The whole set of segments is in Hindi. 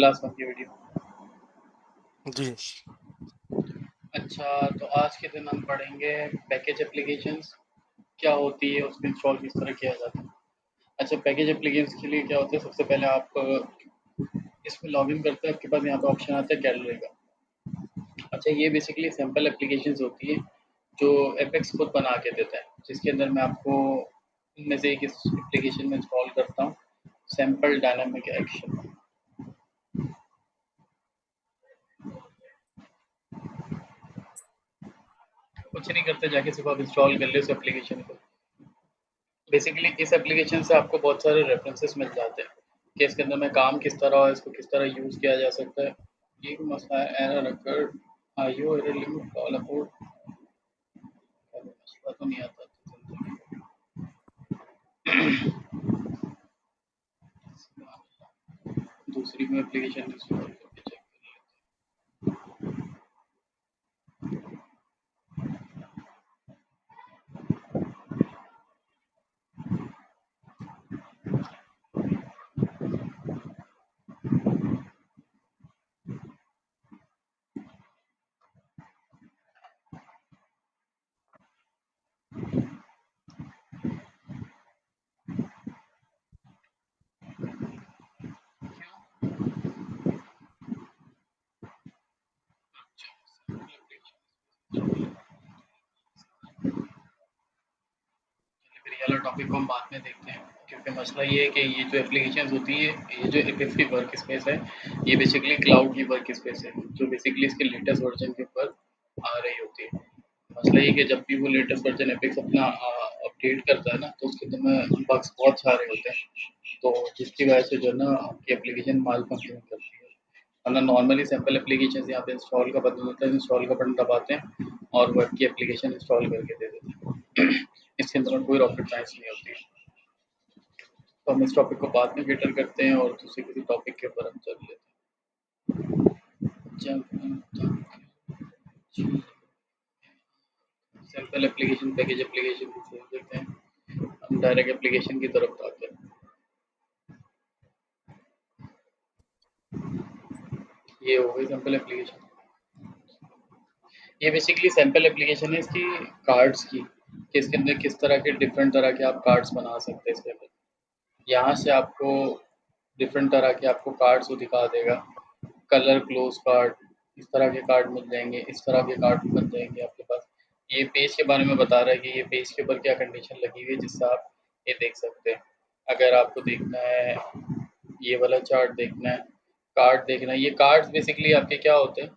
क्लास वन की वीडियो। जी। अच्छा, तो आज के दिन हम पढ़ेंगे पैकेज एप्लीकेशंस क्या होती है, उसको इंस्टॉल किस तरह किया जाता है। अच्छा, पैकेज एप्लीकेशंस के लिए क्या होता है, सबसे पहले आप इसमें लॉगिन करते हैं, आपके पास यहाँ पे ऑप्शन आता है गैलरी का। अच्छा, ये बेसिकली सैम्पल एप्लीकेशंस होती है जो एपेक्स खुद बना के देता है, जिसके अंदर मैं आपको इनमें से एक इस एप्लीकेशन में इंस्टॉल करता हूँ, सैम्पल डायनामिक एक्शन। कुछ नहीं करते, जाके सिर्फ आप इंस्टॉल कर ले उस एप्लीकेशन को। बेसिकली इस एप्लीकेशन से आपको बहुत सारे रेफरेंसेस मिल जाते हैं कि इसके अंदर में काम किस तरह और इसको किस तरह यूज़ किया जा सकता है। ये मसला है, error occurred, IO error limit all about. मसला तो नहीं आता दूसरी में एप्लीकेशन इंस्टॉल करके चेक कर फिर ये वाला टॉपिक को हम बाद में देखते हैं, क्योंकि मसला ये है कि ये जो एप्लीकेशन होती है, ये जो एपेक्स की वर्क स्पेस है, ये बेसिकली क्लाउड की वर्क स्पेस है, जो बेसिकली इसके लेटेस्ट वर्जन के ऊपर आ रही होती है। मसला ये कि जब भी वो लेटेस्ट वर्जन एपेक्स अपना अपडेट करता है ना, तो उसके अंदर में बग्स बहुत सारे होते हैं, तो जिसकी वजह से जो है ना आपकी एप्लीकेशन माल फंक्शन करती है। वरना नॉर्मली सैम्पल एप्लीकेशन यहाँ पे इंस्टॉल का बटन होता है, इंस्टॉल का बटन दबाते हैं और वेब की एप्लीकेशन इंस्टॉल करके दे देते हैं। इसके अंदर में कोई रॉकेट साइंस नहीं होती है। तो हम इस टॉपिक को बाद में कैटर करते हैं और दूसरे किसी टॉपिक के ऊपर हम चल लेते हैं। सैम्पल एप्लीकेशन, पैकेज एप्लीकेशन को छोड़ देते हैं, हम डायरेक्ट एप्लीकेशन की तरफ आते हैं। ये हो गई सैम्पल एप्लीकेशन। ये बेसिकली सैम्पल एप्लीकेशन है इसकी कार्ड्स की, कि इसके अंदर किस तरह के डिफरेंट तरह के आप कार्ड्स बना सकते हैं इसके अंदर। यहाँ से आपको डिफरेंट तरह के आपको कार्ड्स वो दिखा देगा। कलर क्लोज कार्ड, इस तरह के कार्ड मिल जाएंगे, इस तरह के कार्ड बन जाएंगे आपके पास। ये पेज के बारे में बता रहा है कि ये पेज के ऊपर क्या कंडीशन लगी हुई है, जिससे आप ये देख सकते हैं। अगर आपको देखना है, ये वाला चार्ट देखना है, कार्ड देखना है, ये कार्ड्स बेसिकली आपके क्या होते हैं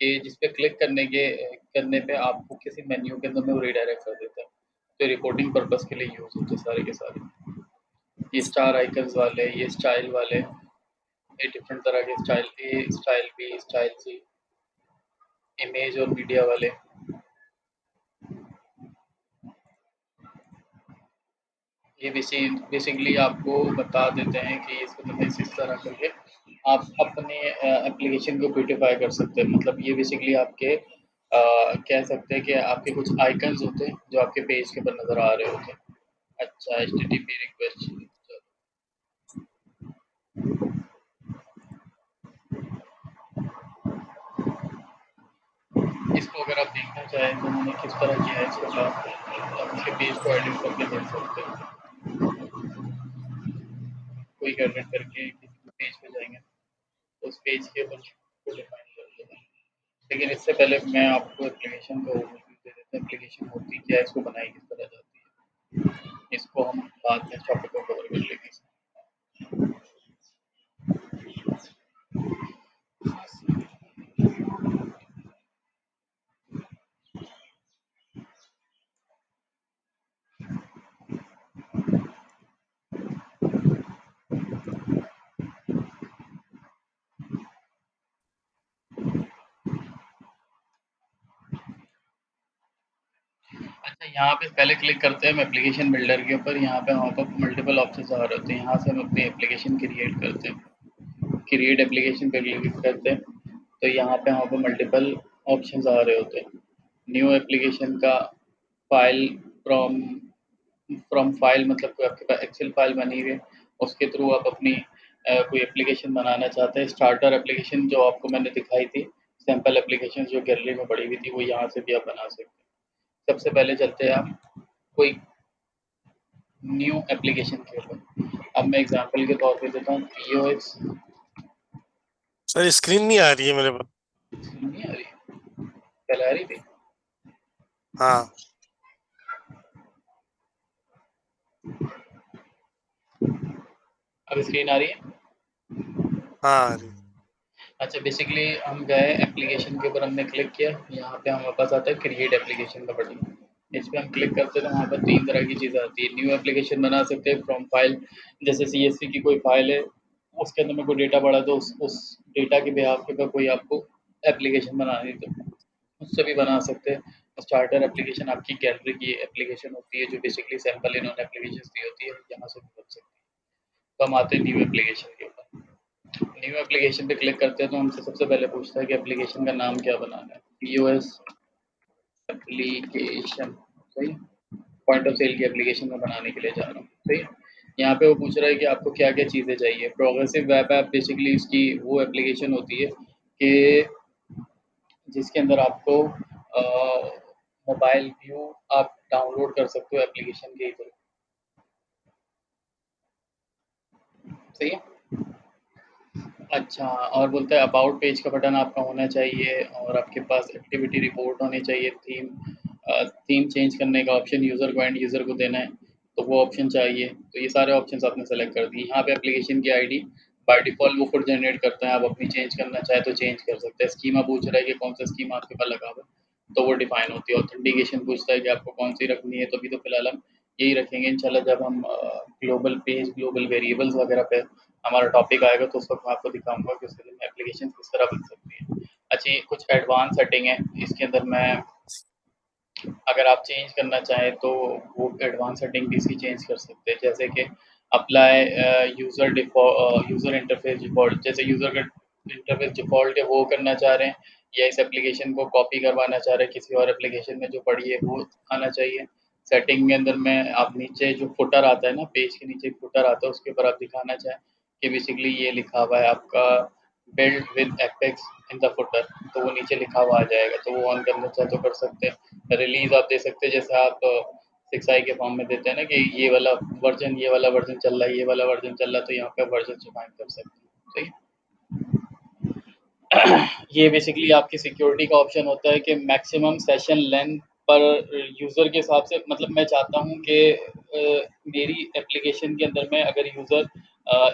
कि जिस पे क्लिक करने पे आपको किसी मेन्यू के अंदर में वो रिडायरेक्ट कर देता है। तो रिपोर्टिंग पर्पस के लिए यूज होते हैं सारे के सारे। ये स्टार आइकन्स वाले, ये स्टाइल वाले, ये डिफरेंट तरह के style, A style B, style C, image और मीडिया वाले। ये बेसिकली आपको बता देते हैं कि इसको मतलब इस तरह करके आप अपने एप्लीकेशन को ब्यूटीफाई कर सकते हैं। मतलब ये बेसिकली आपके कह सकते हैं कि आपके कुछ आइकन्स होते हैं जो आपके पेज के ऊपर नज़र आ रहे होते हैं। अच्छा, एचटीटीपी रिक्वेस्ट, इसको अगर आप देखना चाहें तो उन्होंने किस तरह किया है इसको काम, तो आप इसके पेज को एडिट करके देख सकते हैं। कोई एडिट करके किसी भी पेज पे जाएंगे तो उस पेज के ऊपर को डिफाइन कर देगा। लेकिन इससे पहले मैं आपको एप्लीकेशन का ओवरव्यू दे देता हूँ, एप्लीकेशन होती क्या है, इसको बनाई किस तरह जाती है। इसको हम बाद में टॉपिक को कवर कर लेंगे। अच्छा, यहाँ पे पहले क्लिक करते हैं हम एप्लीकेशन बिल्डर के ऊपर। यहाँ पे हमारे पास मल्टीपल ऑप्शन आ रहे होते हैं, यहाँ से हम अपनी एप्लीकेशन क्रिएट करते हैं। क्रिएट एप्लीकेशन पे क्लिक करते हैं तो यहाँ पे हमारे पास मल्टीपल ऑप्शन आ रहे होते हैं। न्यू एप्लीकेशन का, फाइल फ्रॉम फ्रॉम फाइल, मतलब कोई आपके पास एक्सेल फाइल बनी हुई है, उसके थ्रू आप अपनी कोई एप्लीकेशन बनाना चाहते हैं, स्टार्टर एप्लीकेशन जो आपको मैंने दिखाई थी, सैंपल एप्लीकेशन जो गैलरी में पड़ी हुई थी, वो यहाँ से भी आप बना सकते हैं। सबसे पहले चलते हैं हम कोई न्यू एप्लीकेशन के ऊपर। अब मैं एग्जांपल के तौर पे देता हूँ पीओएस। सर स्क्रीन नहीं आ रही है मेरे पास। नहीं आ रही, पहले आ रही थी। हाँ। अब स्क्रीन आ रही है। हाँ आ रही। अच्छा, बेसिकली हम गए एप्लीकेशन के ऊपर, हमने क्लिक किया, यहाँ पे हमारे पास आता है क्रिएट एप्लीकेशन का बटन। इस पे हम क्लिक करते हैं तो वहाँ पर 3 तरह की चीज़ें आती है। न्यू एप्लीकेशन बना सकते हैं फ्रॉम फाइल, जैसे सीएसवी की कोई फाइल है, उसके अंदर में कोई डेटा पड़ा तो उस डेटा के बिहाफ के ऊपर कोई आपको एप्लीकेशन बनानी है तो उससे भी बना सकते हैं। स्टार्टर एप्लीकेशन आपकी गैलरी की एप्लीकेशन होती है जो बेसिकली सैंपल इन्होंने एप्लीकेशन दी होती है, यहाँ से भी बन सकती है। तो हम आते हैं न्यू एप्लीकेशन के ऊपर। न्यू एप्लीकेशन पे क्लिक करते हैं तो हमसे सबसे पहले पूछता है कि एप्लीकेशन का नाम क्या बनाना है। पीओएस एप्लीकेशन, सही। पॉइंट ऑफ सेल की एप्लीकेशन में बनाने के लिए जा रहा हूँ, सही है। यहाँ पे वो पूछ रहा है कि आपको क्या क्या चीज़ें चाहिए। प्रोग्रेसिव वेब ऐप बेसिकली इसकी वो एप्लीकेशन होती है कि जिसके अंदर आपको मोबाइल व्यू आप डाउनलोड कर सकते हो एप्लीकेशन के थ्रू, सही है। अच्छा, और बोलता है अबाउट पेज का बटन आपका होना चाहिए और आपके पास एक्टिविटी रिपोर्ट होनी चाहिए। थीम चेंज करने का ऑप्शन यूज़र को एंड यूज़र को देना है तो वो ऑप्शन चाहिए। तो ये सारे ऑप्शन आपने सेलेक्ट कर दिए। यहाँ पे एप्लीकेशन की आईडी बाय डिफ़ॉल्ट वो खुद जनरेट करता है, आप अपनी चेंज करना चाहे तो चेंज कर सकते हैं। स्कीमा पूछ रहा है कि कौन सा स्कीमा आपके पास लगा हुआ है तो वो डिफाइन होती है। ऑथेंटिकेशन पूछता है कि आपको कौन सी रखनी है, तो अभी तो फिलहाल हम यही रखेंगे। इंशाल्लाह जब हम ग्लोबल पेज, ग्लोबल वेरिएबल्स वगैरह पे हमारा टॉपिक आएगा तो उस वक्त मैं आपको दिखाऊंगा कि उसके लिए एप्लीकेशन किस तरह बन सकती है। अच्छा, ये कुछ एडवांस सेटिंग है, इसके अंदर मैं अगर आप चेंज करना चाहें तो वो एडवांस सेटिंग भी इसकी चेंज कर सकते हैं। जैसे कि अप्लाई यूज़र इंटरफेस डिफ़ॉल्ट, जैसे यूज़र का इंटरफेस डिफ़ॉल्ट है वो करना चाह रहे हैं, या इस एप्लीकेशन को कॉपी करवाना चाह रहे हैं किसी और एप्लीकेशन में जो पड़ी है वो आना चाहिए। सेटिंग के अंदर में आप नीचे जो फुटर आता है ना, पेज के नीचे एक फुटर आता है, उसके ऊपर आप दिखाना चाहें कि बेसिकली ये लिखा हुआ है आपका build with apex in the footer, तो वो नीचे लिखा हुआ आ जाएगा, तो वो ऑन करना चाहे तो कर सकते हैं। रिलीज आप दे सकते हैं, जैसे आप 6i के फॉर्म में देते हैं ना कि ये वाला वर्जन चल रहा है, ये वाला वर्जन चल रहा है, तो यहाँ पे वर्जन डिफाइन कर सकते हैं, सही। ये बेसिकली आपकी सिक्योरिटी का ऑप्शन होता है कि मैक्सिमम सेशन लेंथ पर यूज़र के हिसाब से, मतलब मैं चाहता हूँ कि मेरी एप्लीकेशन के अंदर में अगर यूज़र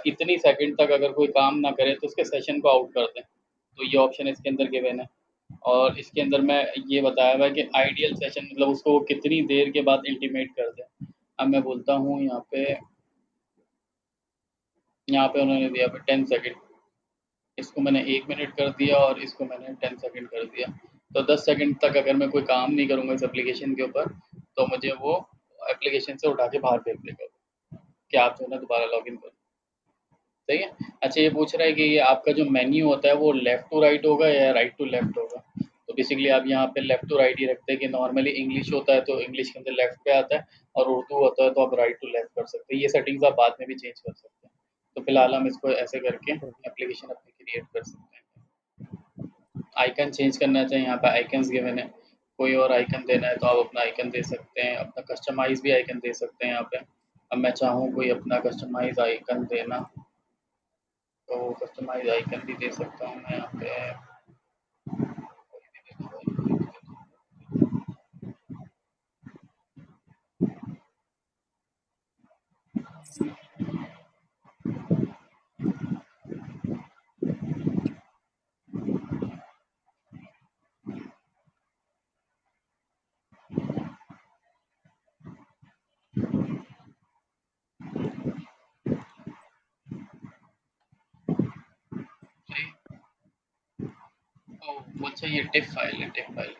इतनी सेकंड तक अगर कोई काम ना करे तो उसके सेशन को आउट कर दें, तो ये ऑप्शन इसके अंदर गिवन है। और इसके अंदर मैं ये बताया हुआ है कि आइडियल सेशन मतलब उसको वो कितनी देर के बाद इंटीमेट कर दें। अब मैं बोलता हूँ यहाँ पे उन्होंने दिया 10 सेकंड, इसको मैंने 1 मिनट कर दिया और इसको मैंने 10 सेकंड कर दिया। तो 10 सेकंड तक अगर मैं कोई काम नहीं करूँगा इस एप्लीकेशन के ऊपर तो मुझे वो एप्लीकेशन से उठा के बाहर फेंक देगा कि आप जो है ना दोबारा लॉग इन करो, सही है। अच्छा, ये पूछ रहा है कि ये आपका जो मेन्यू होता है वो लेफ्ट टू राइट होगा या राइट टू लेफ्ट होगा। तो बेसिकली आप यहाँ पे लेफ्ट टू राइट ही रखते हैं कि नॉर्मली इंग्लिश होता है तो इंग्लिश के अंदर लेफ्ट पे आता है, और उर्दू होता है तो आप राइट टू लेफ्ट कर सकते हैं। ये सेटिंग्स आप बाद में भी चेंज कर सकते हैं। तो फिलहाल हम इसको ऐसे करके एप्लीकेशन अपनी क्रिएट कर सकते हैं। आइकन चेंज करना चाहिए, यहाँ पे आइकन्स गिवन है, कोई और आइकन देना है तो आप अपना आइकन दे सकते हैं, अपना कस्टमाइज भी आइकन दे सकते हैं यहाँ पे। अब मैं चाहूँ कोई अपना कस्टमाइज आइकन देना तो कस्टमाइज आइकन भी दे सकता हूँ मैं यहाँ पे। ओह अच्छा, ये टिप फाइल है, टिप फाइल।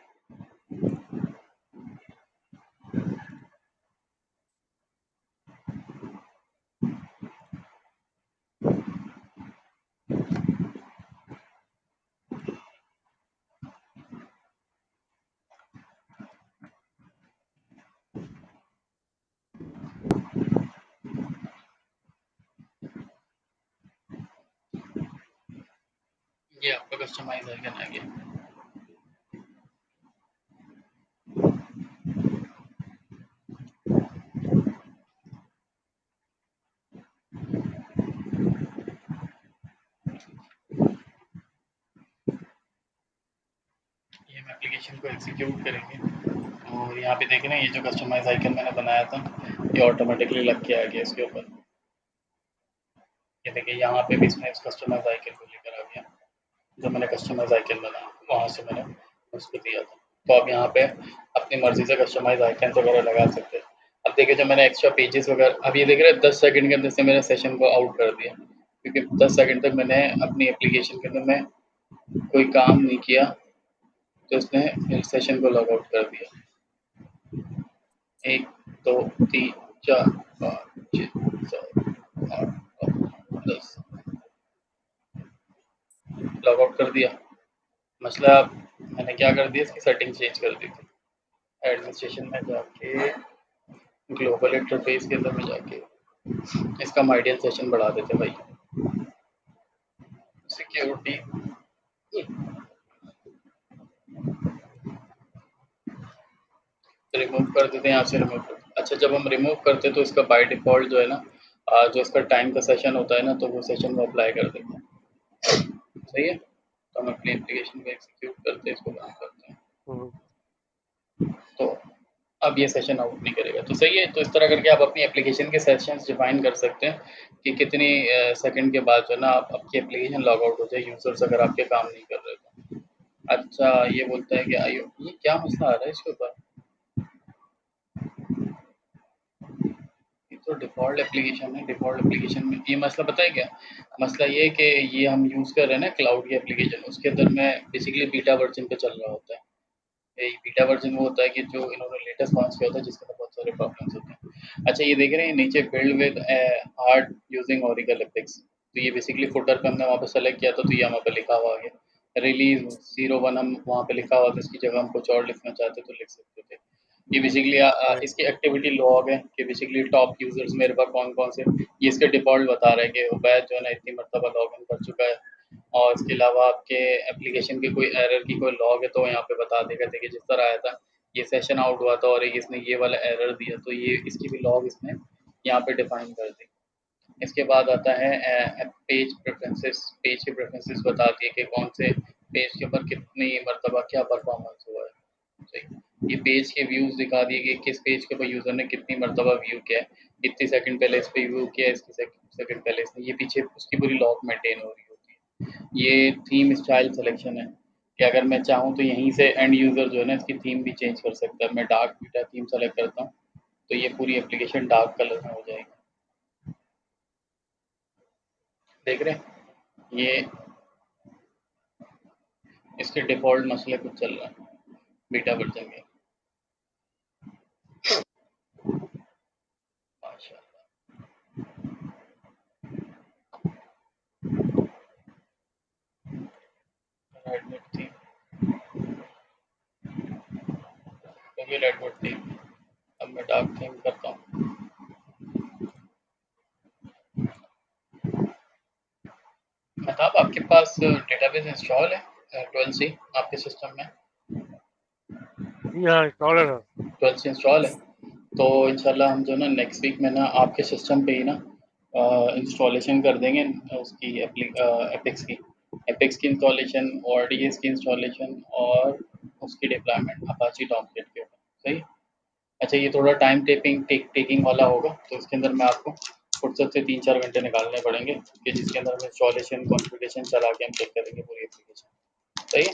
ये आपका कस्टमाइज आइकन आ गया। ये हम एप्लीकेशन को एग्जीक्यूट करेंगे और यहाँ पे देख रहे हैं ये जो कस्टमाइज आइकन मैंने बनाया था ये ऑटोमेटिकली लग के आ गया इसके ऊपर। ये देखिए यहाँ पे भी इसमें इस कस्टमाइज आइकन को लेकर आ गया, जो मैंने कस्टमाइज आइकन बनाया वहाँ से मैंने उसको दिया था। तो अब यहाँ पे अपनी मर्जी से कस्टमाइज आइकन वगैरह लगा सकते हैं। अब देखिए जब मैंने एक्स्ट्रा पेजेस वगैरह, अब ये देख रहे हैं 10 सेकंड के अंदर से मेरे सेशन को आउट कर दिया, क्योंकि 10 सेकंड तक मैंने अपनी एप्लीकेशन के अंदर में कोई काम नहीं किया, तो उसने मेरे सेशन को लॉग आउट कर दिया। 1 2 3 4 5 6 7 8 9 10 लॉग आउट कर दिया। मसला मैंने क्या कर दिया, इसकी सेटिंग चेंज कर दी थी। एडमिनिस्ट्रेशन में जाके ग्लोबल इंटरफेस के अंदर में जाके इसका माइडियल सेशन बढ़ा देते भाई, सिक्योरिटी रिमूव कर देते हैं, यहाँ से रिमूव कर। अच्छा जब हम रिमूव करते हैं तो इसका बाय डिफ़ॉल्ट जो है ना जो इसका टाइम का सेशन होता है ना, तो वो सेशन वो अप्लाई कर देते हैं। सही है? तो हम अपनी एप्लीकेशन को एग्जीक्यूट करते हैं, इसको बंद करते हैं। हम्म, तो अब ये सेशन आउट नहीं करेगा, तो सही है। तो इस तरह करके आप अपनी एप्लीकेशन के सेशंस डिफाइन कर सकते हैं कि कितनी सेकंड के बाद जो है ना आप आपकी एप्लीकेशन लॉग आउट हो जाए, यूज़र्स अगर आपके काम नहीं कर रहे तो। अच्छा ये बोलता है कि आईओ, ये क्या मसला आ रहा है इसके ऊपर? ये तो डिफ़ॉल्ट एप्लीकेशन है, डिफ़ॉल्ट एप्लीकेशन में ये मसला पता है क्या? मसला ये है कि ये हम यूज़ कर रहे हैं ना क्लाउड की एप्लीकेशन, उसके अंदर में बेसिकली बीटा वर्ज़न पे चल रहा होता है। यही बीटा वर्ज़न वो होता है कि जो इन्होंने लेटेस्ट लॉन्च किया होता है, जिसके अंदर बहुत सारे प्रॉब्लम्स होते हैं। अच्छा ये देख रहे हैं नीचे build with hard using Oracle APEX, तो ये बेसिकली फुटर पे हमने वहाँ पे सेलेक्ट किया था, तो ये वहाँ पे लिखा हुआ आ गया। रिलीज़ 01 हम वहाँ पे लिखा हुआ था, इसकी जगह हम कुछ और लिखना चाहते तो लिख सकते थे। ये बेसिकली right. इसकी एक्टिविटी लॉग है कि बेसिकली टॉप यूज़र्स मेरे पास कौन-कौन से, ये इसके डिफ़ॉल्ट बता रहा है कि उबैद जो है ना इतनी मर्तबा लॉगिन कर चुका है। और इसके अलावा आपके एप्लीकेशन की कोई एरर की कोई लॉग है तो यहाँ पे बता देगा। देखिए जिस तरह आया था, ये सेशन आउट हुआ था और एक इसने ये वाला एरर दिया, तो ये इसकी भी लॉग इसने यहाँ पे डिफाइन कर दी। इसके बाद आता है पेज प्रेफरेंसेस, पेज के प्रेफरेंसेस बताती है कि कौन से पेज के ऊपर कितनी मरतबा क्या परफॉर्मेंस हुआ है। सही। ये पेज के व्यूज़ दिखा दिए कि किस पेज के ऊपर यूज़र ने कितनी मरतबा व्यू किया है, कितनी सेकंड पहले इस पे व्यू किया है, इसकी सेकंड पहले इसने, ये पीछे उसकी पूरी लॉग मेंटेन हो रही होती है। ये थीम स्टाइल सिलेक्शन है कि अगर मैं चाहूँ तो यहीं से एंड यूज़र जो है ना इसकी थीम भी चेंज कर सकता है। मैं डार्क बीटा थीम सेलेक्ट करता हूँ, तो ये पूरी एप्लीकेशन डार्क कलर में हो जाएगी। देख रहे हैं? ये इसके डिफ़ॉल्ट मसले कुछ चल रहा है बीटा वर्ज़न के। माशाल्लाह। रेडमी थी, तो ये रेडमी थी। अब मैं डार्क थीम करता हूँ। महताब आपके पास डेटाबेस इंस्टॉल है 12 सी आपके सिस्टम में? हाँ इंस्टॉलर है। 12 सी इंस्टॉल है? तो इंशाल्लाह हम जो है ना नेक्स्ट वीक में ना आपके सिस्टम पे ही ना इंस्टॉलेशन कर देंगे उसकी एपिक्स की, एपिक्स की इंस्टॉलेशन, ओआरडीएस की इंस्टॉलेशन और उसकी डिप्लॉयमेंट अपाची टॉमकेट के ऊपर। सही। अच्छा ये थोड़ा टाइम टेकिंग वाला होगा, तो इसके अंदर मैं आपको फुर्सत से 3-4 घंटे निकालने पड़ेंगे कि जिसके अंदर हम इंस्टॉलेशन कॉन्फ़िगरेशन चला के हम चेक करेंगे पूरी एप्लीकेशन। सही है?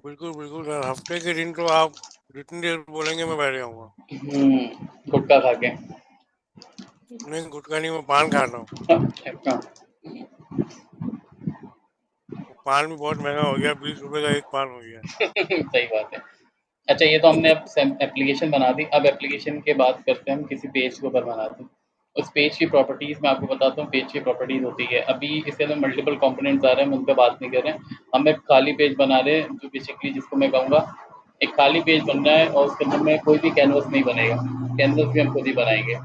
बिल्कुल बिल्कुल सर, हफ्ते के दिन तो आप जितनी देर बोलेंगे मैं बैठ जाऊंगा। गुटखा खा के। नहीं गुटखा नहीं, मैं पान खा रहा हूँ। अच्छा। वो पान भी बहुत महंगा हो गया, 20 रुपए का एक पान हो गया। सही बात है। अच्छा ये तो हमने अब एप्लीकेशन बना दी, अब एप्लीकेशन के बात करते हैं हम किसी पेज के ऊपर बनाते हैं। उस पेज की प्रॉपर्टीज़ मैं आपको बताता हूँ, पेज की प्रॉपर्टीज़ होती है। अभी इसके अंदर मल्टीपल कंपोनेंट्स आ रहे हैं, हम उन पे बात नहीं कर रहे हैं। हम एक खाली पेज बना रहे हैं जो बेसिकली जिसको मैं कहूँगा एक खाली पेज बन रहा है और उसके अंदर में कोई भी कैनवस नहीं बनेगा। कैनवस भी हम खुद ही बनाएँगे।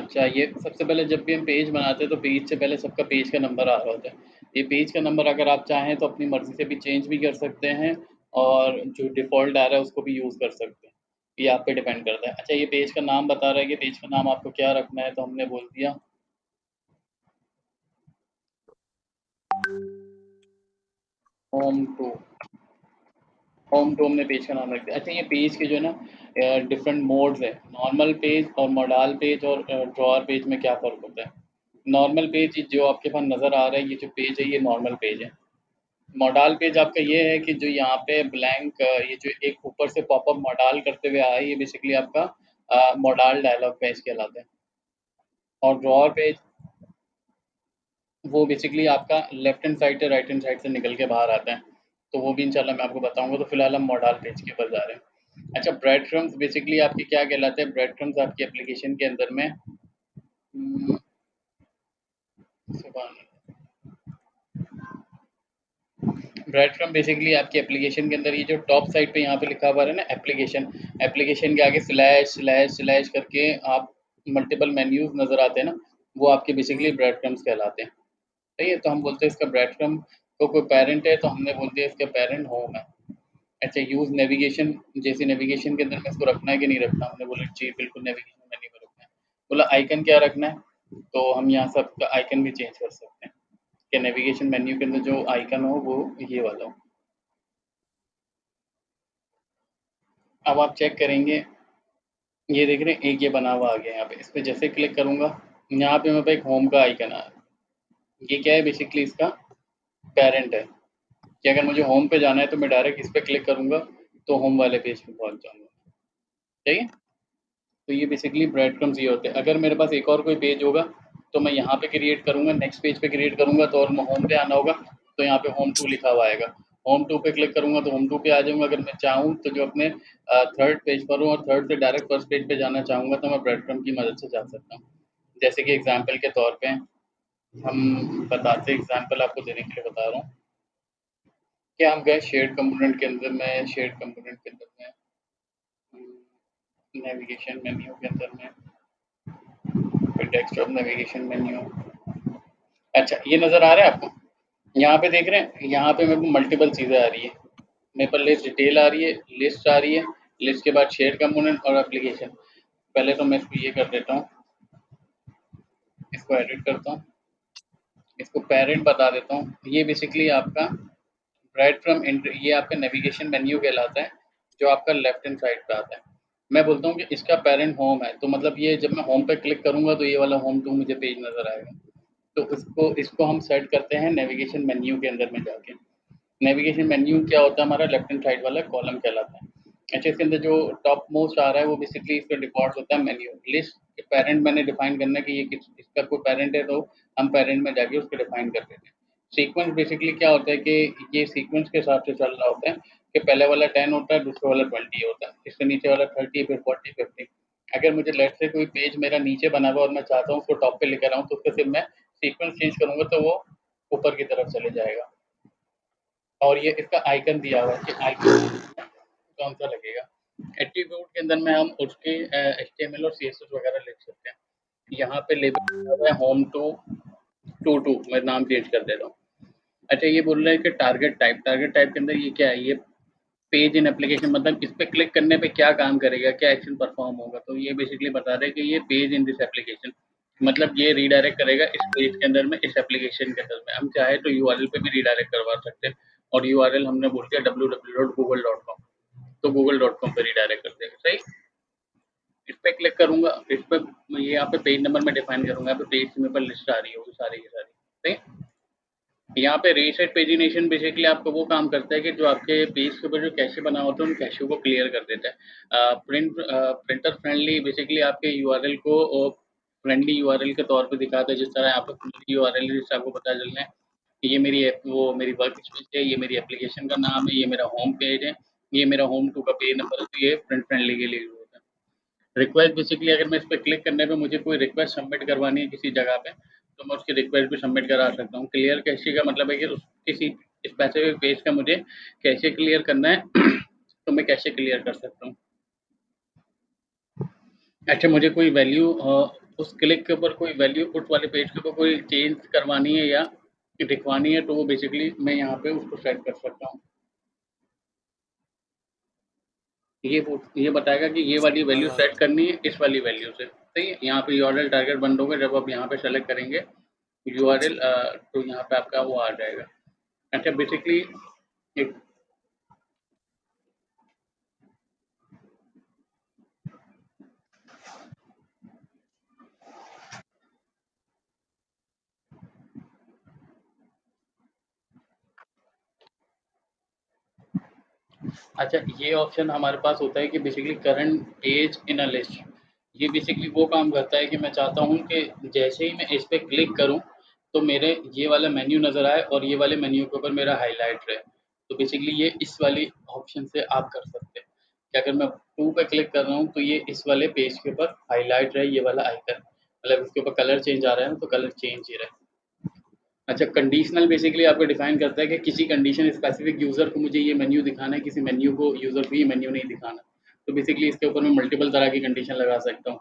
अच्छा, ये सबसे पहले जब भी हम पेज बनाते हैं तो पेज से पहले सबका पेज का नंबर आ रहा होता है। ये पेज का नंबर अगर आप चाहें तो अपनी मर्ज़ी से भी चेंज भी कर सकते हैं और जो डिफ़ॉल्ट आ रहा है उसको भी यूज़ कर सकते हैं। ये आप पे डिपेंड करता है। अच्छा, ये पेज का नाम बता रहा है कि पेज का नाम आपको क्या रखना है, तो हमने बोल दिया होम टू। होम टू हमने पेज का नाम रख दिया। अच्छा, ये पेज के जो है ना डिफरेंट मोड्स है, नॉर्मल पेज और मोडाल पेज और ड्रॉअर पेज में क्या फ़र्क होता है? नॉर्मल पेज जो आपके पास नज़र आ रहा है, ये जो पेज है ये नॉर्मल पेज है। मॉडल पेज आपका ये है कि जो यहाँ पे ब्लैंक ये जो एक ऊपर से पॉपअप मॉडल करते हुए आया है, ये बेसिकली आपका मॉडल डायलॉग पेज कहलाता है। और ड्रॉअर पेज वो बेसिकली आपका लेफ्ट हैंड साइड से राइट हैंड साइड से निकल के बाहर आता है। तो वो भी इंशाल्लाह मैं आपको बताऊंगा। तो फिलहाल हम मॉडल पेज के ऊपर जा रहे हैं। अच्छा, ब्रेड क्रम्स बेसिकली आपके क्या कहलाते हैं? ब्रेड क्रम्स आपकी एप्लीकेशन के अंदर में सुबह ब्रेड क्रम्ब बेसिकली आपकी एप्लीकेशन के अंदर ये जो टॉप साइड पे यहाँ पे लिखा हुआ है ना एप्लीकेशन, एप्लीकेशन के आगे स्लैश स्लैश स्लैश करके आप मल्टीपल मेन्यूज नजर आते हैं ना, वो आपके बेसिकली हम्म। ब्रेड क्रम्स कहलाते हैं। सही है, तो हम बोलते हैं इसका ब्रेड क्रम्ब को कोई पेरेंट है तो हमने बोल दिया इसका पेरेंट होम है। अच्छा, यूज नेविगेशन, जैसे नेविगेशन के अंदर में इसको रखना है कि नहीं रखना, हमने बोला जी बिल्कुल नेविगेशन मेन्यू में रखना है। बोला आइकन क्या रखना है, तो हम यहाँ सब आइकन भी चेंज कर सकते हैं कि नेविगेशन मेन्यू के अंदर जो आइकन हो वो ये वाला हो। अब आप चेक करेंगे, ये देख रहे हैं एक ये बना हुआ आ गया यहाँ पे, इस पे जैसे क्लिक करूंगा यहाँ पे मेरे पे एक होम का आइकन आ रहा है। ये क्या है? बेसिकली इसका पेरेंट है कि अगर मुझे होम पे जाना है तो मैं डायरेक्ट इस पे क्लिक करूंगा तो होम वाले पेज पे पहुंच जाऊंगा। ठीक है, तो ये बेसिकली ब्रेड क्रम्स ये होते हैं। अगर मेरे पास एक और कोई पेज होगा तो मैं यहाँ पे क्रिएट करूंगा, नेक्स्ट पेज पे क्रिएट करूंगा तो और होम पे आना होगा तो यहाँ पे होम टू लिखा हुआ आएगा। होम टू पे क्लिक करूंगा तो होम टू पे आ जाऊंगा। अगर मैं चाहूँ तो जो अपने थर्ड पेज पर हूँ और थर्ड से डायरेक्ट फर्स्ट पेज पे जाना चाहूंगा तो मैं ब्रेड क्रम्ब की मदद से जा सकता हूँ। जैसे कि एग्जाम्पल के तौर पे हम बताते, एग्जाम्पल आपको देने के लिए बता रहा हूँ कि हम गए शेयर्ड कंपोनेंट के अंदर में, शेयर्ड कंपोनेंट के अंदर में नेविगेशन मेन्यू के अंदर में, फिर डेस्कटॉप नेविगेशन मेन्यू। अच्छा, ये नज़र आ रहा है आपको? यहाँ पे देख रहे हैं, यहाँ पे मेरे को मल्टीपल चीज़ें आ रही है। मेरे पर लिस्ट डिटेल आ रही है, लिस्ट आ रही है, लिस्ट के बाद शेयर कंपोनेंट और एप्लीकेशन। पहले तो मैं इसको ये कर देता हूँ, इसको एडिट करता हूँ, इसको पेरेंट बता देता हूँ। ये बेसिकली आपका राइट फ्रॉम एंट्री, ये आपका नेविगेशन मेन्यू कहलाता है जो आपका लेफ्ट हैंड साइड पे आता है। मैं बोलता हूँ कि इसका पेरेंट होम है, तो मतलब ये जब मैं होम पे क्लिक करूंगा तो ये वाला होम टू मुझे पेज नज़र आएगा। तो इसको इसको हम सेट करते हैं नेविगेशन मेन्यू के अंदर में जाके। नेविगेशन मेन्यू क्या होता है? हमारा लेफ्ट हैंड साइड वाला कॉलम कहलाता है। अच्छा, इसके अंदर जो टॉप मोस्ट आ रहा है वो बेसिकली इसका डिफॉल्ट होता है मेन्यू लिस्ट। पेरेंट मैंने डिफाइन करना है कि ये इसका कोई पेरेंट है तो हम पेरेंट में जाके उसको डिफाइन कर देते हैं। सीक्वेंस बेसिकली क्या होता है कि ये सीक्वेंस के हिसाब से चल रहा होता है कि पहले वाला 10 होता है, दूसरे वाला 20 होता है, इसके नीचे वाला 30, फिर 40, 50। अगर मुझे लेट से कोई पेज मेरा नीचे बना हुआ और मैं चाहता हूँ उसको टॉप पे लेकर आऊँ तो उसके सिर्फ मैं सीक्वेंस चेंज करूंगा तो वो ऊपर की तरफ चले जाएगा। और ये इसका आइकन दिया हुआ है कि आइकन कौन सा लगेगा। एट्रीब्यूट के अंदर में हम उसके एचटीएमएल और सीएसएस वगैरह लिख सकते हैं। यहाँ पे लेबल दिया हुआ है होम टू टू टू, मैं नाम चेंज कर देता हूँ। अच्छा, ये बोल रहा है कि टारगेट टाइप, टारगेट टाइप के अंदर ये क्या है? ये पेज इन एप्लीकेशन, मतलब इस पे क्लिक करने पे क्या काम करेगा, क्या एक्शन परफॉर्म होगा। तो ये बेसिकली बता रहे हैं कि ये पेज इन दिस एप्लीकेशन, मतलब ये रीडायरेक्ट करेगा इस पेज के अंदर में, इस एप्लीकेशन के अंदर में। हम चाहे तो यूआरएल पे भी रीडायरेक्ट करवा सकते हैं और यूआरएल हमने बोल दिया www.google.com, तो google.com पे रीडायरेक्ट कर देगा। सही, इस पे क्लिक करूंगा, इस पे ये यहाँ पे पेज नंबर में डिफाइन करूंगा, यहाँ पे पेज में पर लिस्ट आ रही होगी सारी की सारी। सही, यहाँ पे रीसेट पेजिनेशन बेसिकली आपको वो काम करता है कि जो आपके पेज के ऊपर जो कैशे बना होता है उन कैशे को क्लियर कर देता है। प्रिंटर फ्रेंडली बेसिकली आपके यूआरएल को फ्रेंडली यूआरएल के तौर पे दिखाता है। जिस तरह यहाँ पे यूआरएल जिससे आपको पता चल रहा है कि ये मेरी वो मेरी वर्क स्पेस है, ये मेरी एप्लीकेशन का नाम है, ये मेरा होम पेज है, ये मेरा होम टू का पेज नंबर है, तो ये प्रिंट फ्रेंडली के लिए होता है। रिक्वेस्ट बेसिकली अगर मैं इस पे क्लिक करने पे मुझे कोई रिक्वेस्ट सबमिट करवानी है किसी जगह पे तो मैं उसकी रिक्वेस्ट भी सबमिट करा सकता हूँ। क्लियर कैशे का मतलब है कि उस किसी स्पेसिफिक पेज का मुझे कैशे क्लियर करना है तो मैं कैशे क्लियर कर सकता हूँ। अच्छा, मुझे कोई वैल्यू उस क्लिक के ऊपर कोई वैल्यू, उस वाले पेज के ऊपर कोई चेंज करवानी है या दिखवानी है, तो वो बेसिकली मैं यहाँ पे उसको सेट कर सकता हूँ। ये बताएगा कि ये वाली वैल्यू हाँ, सेट करनी है इस वाली वैल्यू से, सही है? यहाँ पे यूआरएल टारगेट बंद होगा जब आप यहाँ पे सेलेक्ट करेंगे यूआरएल, तो यहाँ पे आपका वो आ जाएगा। अच्छा बेसिकली एक अच्छा ये ऑप्शन हमारे पास होता है कि basically current page in a list. ये बेसिकली वो काम करता है कि मैं चाहता हूँ कि जैसे ही मैं इस पे क्लिक करूँ तो मेरे ये वाला मेन्यू नज़र आए और ये वाले मेन्यू के ऊपर मेरा हाईलाइट रहे। तो बेसिकली ये इस वाली ऑप्शन से आप कर सकते हैं कि अगर मैं 2 पे क्लिक कर रहा हूँ तो ये इस वाले पेज के ऊपर हाईलाइट रहे ये वाला आइकन, मतलब इसके ऊपर कलर चेंज आ रहा है ना तो कलर चेंज ही रहे। अच्छा कंडीशनल बेसिकली आपको डिफाइन करता है कि किसी कंडीशन स्पेसिफिक यूज़र को मुझे ये मेन्यू दिखाना है, किसी मेन्यू को यूज़र को ये मेन्यू नहीं दिखाना। तो बेसिकली इसके ऊपर मैं मल्टीपल तरह की कंडीशन लगा सकता हूँ।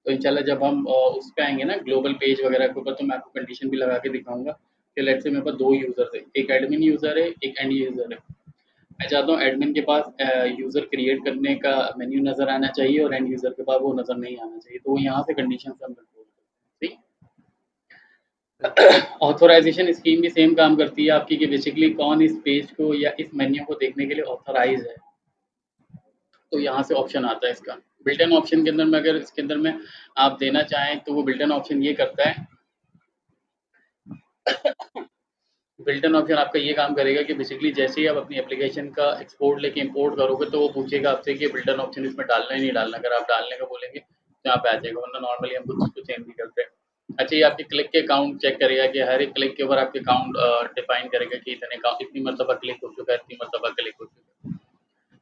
तो इंशाल्लाह जब हम उस पे आएँगे ना ग्लोबल पेज वगैरह के ऊपर तो मैं आपको कंडीशन भी लगा के दिखाऊँगा कि लेट्स से मेरे पास 2 यूज़र है, एक एडमिन यूज़र है, एक एंड यूज़र है। मैं चाहता हूँ एडमिन के पास यूज़र क्रिएट करने का मेन्यू नज़र आना चाहिए और एंड यूज़र के पास वो नज़र नहीं आना चाहिए। तो वो यहाँ से कंडीशन से हम कंट्रोल करते हैं। सही। ऑथराइजेशन स्कीम भी सेम काम करती है आपकी कि बेसिकली कौन इस पेज को या इस मेन्यू को देखने के लिए ऑथराइज है। तो यहाँ से ऑप्शन आता है इसका। बिल्ट इन ऑप्शन के अंदर में अगर इसके अंदर में आप देना चाहें तो वो बिल्ट इन ऑप्शन ये करता है, बिल्ट इन ऑप्शन आपका ये काम करेगा कि बेसिकली जैसे ही आप अपनी एप्लीकेशन का एक्सपोर्ट लेके इंपोर्ट करोगे तो वो पूछेगा आपसे कि बिल्ट इन ऑप्शन इसमें डालना है नहीं डालना। अगर आप डालने का बोलेंगे तो यहाँ पे आ जाएगा, वरना नॉर्मली हम कुछ कुछ चेंज नहीं करते। अच्छा ये आपके क्लिक के काउंट चेक करेगा कि हर एक क्लिक के ऊपर आपके काउंट डिफाइन करेगा कि इतनी मरतबा क्लिक हो चुका है, इतनी मरतबा क्लिक हो चुका है।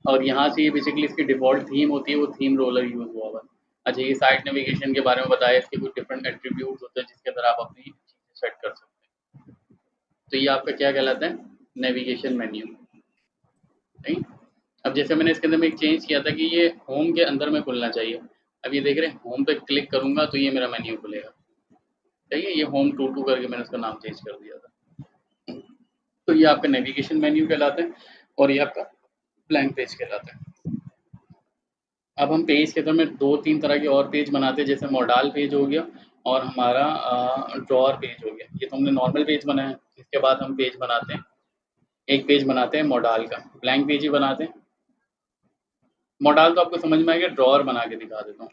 और यहाँ से ये बेसिकली इसकी डिफ़ॉल्ट थीम होती है, वो थीम रोलर यूज़ हुआ हुआ है। अच्छा ये साइट नेविगेशन के बारे में बताया, इसके कुछ डिफरेंट एट्रीब्यूट्स होते हैं जिसके अंदर आप अपनी चीज़ें सेट कर सकते हैं। तो ये आपका क्या कहलाता है? नेविगेशन मेन्यू, नहीं? अब जैसे मैंने इसके अंदर में एक चेंज किया था कि ये होम के अंदर में खुलना चाहिए। अब ये देख रहे हैं होम पे क्लिक करूँगा तो ये मेरा मेन्यू खुलेगा। सही है? ये होम टू टू करके मैंने उसका नाम चेंज कर दिया था। तो ये आपका नेविगेशन मेन्यू कहलाता है और ये आपका ब्लैंक पेज कहलाता है। अब हम पेज के अंदर में 2-3 तरह के और पेज बनाते हैं, जैसे मॉडल पेज हो गया और हमारा ड्रॉअर पेज हो गया। ये तो हमने नॉर्मल पेज बनाया, इसके बाद हम पेज बनाते हैं, एक पेज बनाते हैं मॉडल का, ब्लैंक पेज ही बनाते हैं। मॉडल तो आपको समझ में आएगा, ड्रॉअर बना के दिखा देता हूँ।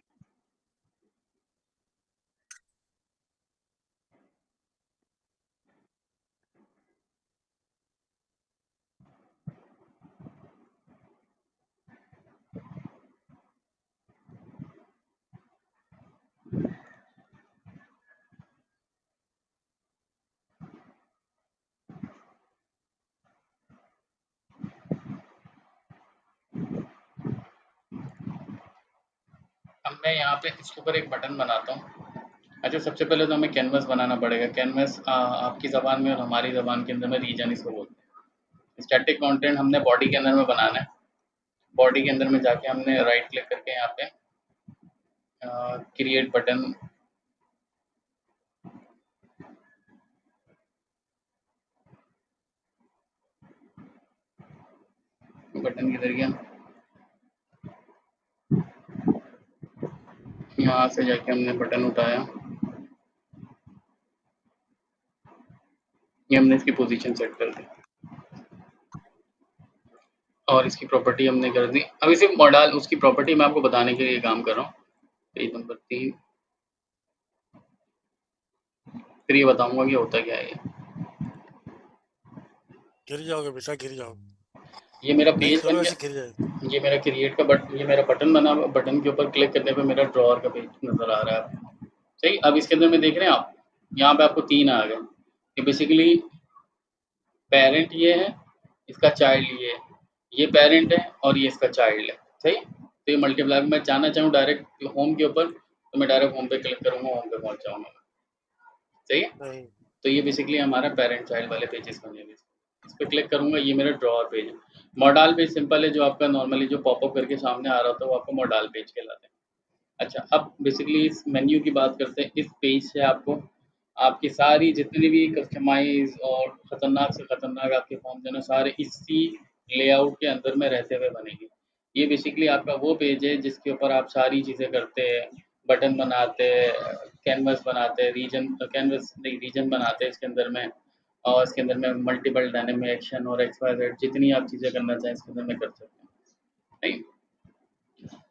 अब मैं यहाँ पे इसके ऊपर एक बटन बनाता हूँ। अच्छा सबसे पहले तो हमें कैनवस बनाना पड़ेगा। कैनवस आपकी ज़बान में और हमारी ज़बान के अंदर में रीजन इसको बोलते हैं। स्टैटिक कंटेंट हमने बॉडी के अंदर में बनाना है। बॉडी के अंदर में जाके हमने राइट क्लिक करके यहाँ पे क्रिएट बटन, बटन किधर गया? यहाँ से जाके हमने बटन उठाया, ये हमने इसकी पोजीशन सेट कर दी और इसकी प्रॉपर्टी हमने कर दी। अब इसे मॉडल उसकी प्रॉपर्टी मैं आपको बताने के लिए काम कर रहा हूँ। पेज नंबर 3 फिर ये बताऊंगा कि होता क्या है ये। गिर जाओगे बेटा, गिर जाओगे। ये मेरा नहीं पेज बन खोलो, ऐसे गिर जाए। गया। ये मेरा क्रिएट का ये मेरा बटन बना हुआ, बटन के ऊपर क्लिक करने पे मेरा ड्रॉअर का पेज नज़र आ रहा है। सही, अब इसके अंदर में देख रहे हैं आप, यहाँ पे आपको 3 आ गए। ये बेसिकली पेरेंट ये है, इसका चाइल्ड ये है, ये पेरेंट है और ये इसका चाइल्ड है। सही, तो ये मल्टीप्लाई मैं जाना चाहूँ डायरेक्ट होम के ऊपर तो मैं डायरेक्ट होम पे क्लिक करूँगा, होम पे पहुँच जाऊँगा। सही है? नहीं। तो ये बेसिकली हमारा पेरेंट चाइल्ड वाले पेजेस बने हुए। इस पे क्लिक करूँगा, ये मेरा ड्रॉअर पेज है। मॉडल पेज सिंपल है, जो आपका नॉर्मली जो पॉपअप करके सामने आ रहा होता है वो आपका मॉडल पेज कहलाता है। अच्छा, अब बेसिकली इस मेन्यू की बात करते हैं। इस पेज से आपको आपकी सारी जितनी भी कस्टमाइज़ और खतरनाक से खतरनाक आपके फॉर्म्स हैं ना, सारे इसी लेआउट के अंदर में रहते हुए बनेंगे। ये बेसिकली आपका वो पेज है जिसके ऊपर आप सारी चीज़ें करते हैं, बटन बनाते हैं, कैनवास बनाते हैं, कैनवास नहीं रीजन बनाते हैं इसके अंदर में, और इसके अंदर में मल्टीपल डायनामिक एक्शन और एक्स वाई ज़ेड जितनी आप चीज़ें करना चाहें इसके अंदर में कर सकते हैं। नहीं?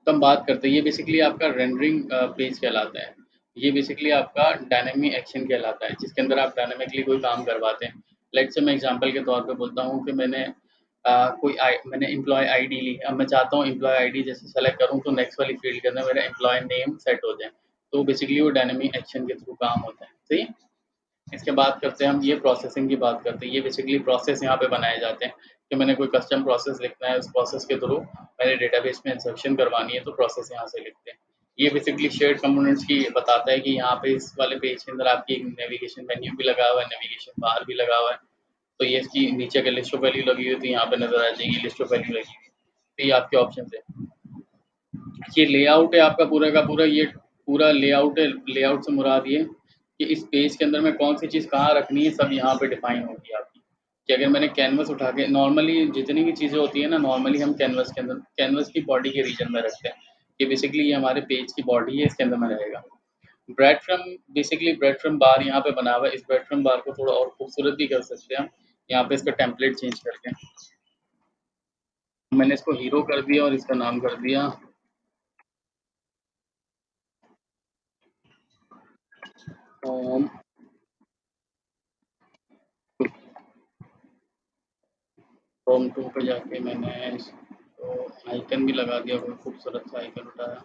तो हम बात करते हैं, ये बेसिकली आपका रेंडरिंग पेज कहलाता है। ये बेसिकली आपका डायनामिक एक्शन कहलाता है, जिसके अंदर आप डायनामिकली कोई काम करवाते हैं। लेट्स से मैं एग्जांपल के तौर पे बोलता हूँ कि मैंने एम्प्लॉय आईडी ली। अब मैं चाहता हूँ एम्प्लॉय आईडी जैसे सेलेक्ट करूँ तो नेक्स्ट वाली फील्ड के अंदर मेरा एम्प्लॉय नेम सेट हो जाए। तो बेसिकली वो डायनामिक एक्शन के थ्रू काम होता है। सही है? इसके बाद करते हैं हम ये प्रोसेसिंग की बात करते हैं। ये बेसिकली प्रोसेस यहाँ पे बनाए जाते हैं कि मैंने कोई कस्टम प्रोसेस लिखना है, उस प्रोसेस के थ्रू मैंने डेटाबेस में इंसर्शन करवानी है तो प्रोसेस यहाँ से लिखते हैं। ये बेसिकली शेयर्ड कंपोनेंट्स की बताता है कि यहाँ पे इस वाले पेज के अंदर आपकी एक नेविगेशन मेन्यू भी लगा हुआ है, नेविगेशन बार भी लगा हुआ है। तो ये इसकी नीचे अगर लिस्ट ऑफ वैल्यू लगी हुई है तो यहाँ पे नजर आ जाएगी लिस्ट ऑफ वैल्यू लगी हुई है। तो ये आपके ऑप्शन है। ये लेआउट है आपका पूरा का पूरा, ये पूरा लेआउट है। लेआउट से मुराद ये कि इस पेज के अंदर में कौन सी चीज़ कहाँ रखनी है सब यहाँ पे डिफाइन होगी आपकी। कि अगर मैंने कैनवस उठा के नॉर्मली जितनी भी चीज़ें होती है ना, नॉर्मली हम कैनवस के अंदर कैनवस की बॉडी के रीजन में रखते हैं। ये बेसिकली ये हमारे पेज की बॉडी है, इसके अंदर में रहेगा। Bread from basically bread from bar यहाँ पे बना हुआ है। इस ब्रेड फ्रम बार को थोड़ा और खूबसूरत भी कर सकते हैं हम यहाँ पे इसका टेम्पलेट चेंज करके। मैंने इसको हीरो कर दिया और इसका नाम कर दिया होम। होम 2 पे जाके मैंने इसको आइकन भी लगा दिया, कोई खूबसूरत सा आइकन उठाया।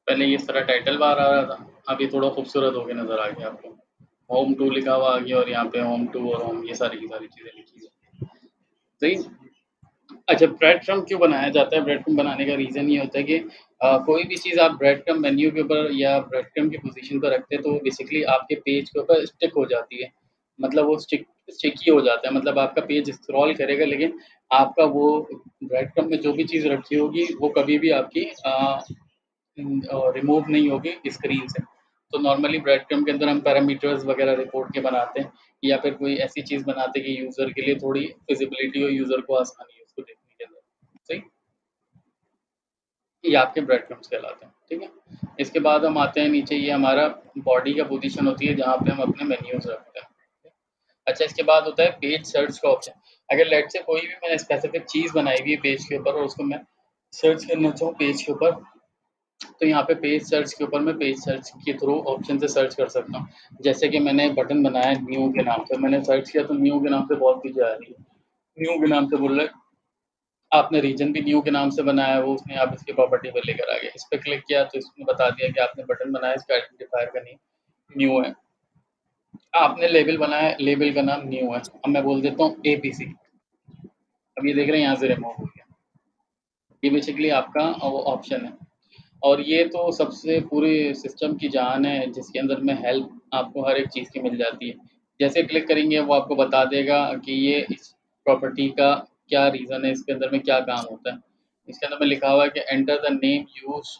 पहले ये सारा टाइटल बार आ रहा था, अब ये थोड़ा खूबसूरत होके नजर आ गया आपको। होम 2 लिखा हुआ आ गया और यहाँ पे होम 2 और होम ये सारी की सारी चीज़ें लिखी है। सही। अच्छा, ब्रेड क्रम्ब क्यों बनाया जाता है? ब्रेड क्रम्ब बनाने का रीज़न ये होता है कि कोई भी चीज़ आप ब्रेड क्रम्ब मेन्यू के ऊपर या ब्रेड क्रम्ब की पोज़ीशन पे रखते हैं तो वो बेसिकली आपके पेज के ऊपर स्टिक हो जाती है। मतलब वो स्टिकी हो जाता है, मतलब आपका पेज स्क्रॉल करेगा लेकिन आपका वो ब्रेड क्रम्ब में जो भी चीज़ रखी होगी वो कभी भी आपकी रिमूव नहीं होगी स्क्रीन से। तो नॉर्मली ब्रेड क्रम्ब के अंदर हम पैरामीटर्स वगैरह रिपोर्ट के बनाते हैं या फिर कोई ऐसी चीज़ बनाते हैं कि यूज़र के लिए थोड़ी विजिबिलिटी हो, यूज़र को आसानी हो उसको देखने के अंदर। सही। ये आपके ब्रेड क्रम्स कहलाते हैं। ठीक है। इसके बाद हम आते हैं नीचे, ये हमारा बॉडी का पोजीशन होती है जहाँ पे हम अपने मेन्यूज रखते हैं। अच्छा, इसके बाद होता है पेज सर्च का ऑप्शन। अगर लेट से कोई भी मैंने स्पेसिफिक चीज़ बनाई हुई है पेज के ऊपर और उसको मैं सर्च करना चाहूँ पेज के ऊपर, तो यहाँ पे पेज सर्च के ऊपर मैं पेज सर्च के थ्रू ऑप्शन से सर्च कर सकता हूँ। जैसे कि मैंने बटन बनाया न्यू के नाम से, मैंने सर्च किया तो न्यू के नाम से बहुत चीज़ें आ रही है। न्यू के नाम से बोल रहा है आपने रीजन भी न्यू के नाम से बनाया है, वो उसने आप इसकी प्रॉपर्टी पर लेकर आ गया। इस पे क्लिक किया तो इसने बता दिया कि आपने बटन बनाया, इसका आइडेंटिफायर का नेम न्यू है। आपने लेबल बनाया, लेबल का नाम न्यू है। अब मैं बोल देता हूँ एबीसी। अब ये देख रहे हैं यहाँ से रिमूव हो गया। ये बेसिकली आपका वो ऑप्शन है। और ये तो सबसे पूरे सिस्टम की जान है जिसके अंदर में हेल्प आपको हर एक चीज़ की मिल जाती है। जैसे क्लिक करेंगे वो आपको बता देगा कि ये इस प्रॉपर्टी का क्या रीज़न है, इसके अंदर में क्या काम होता है। इसके अंदर में लिखा हुआ है कि enter the name use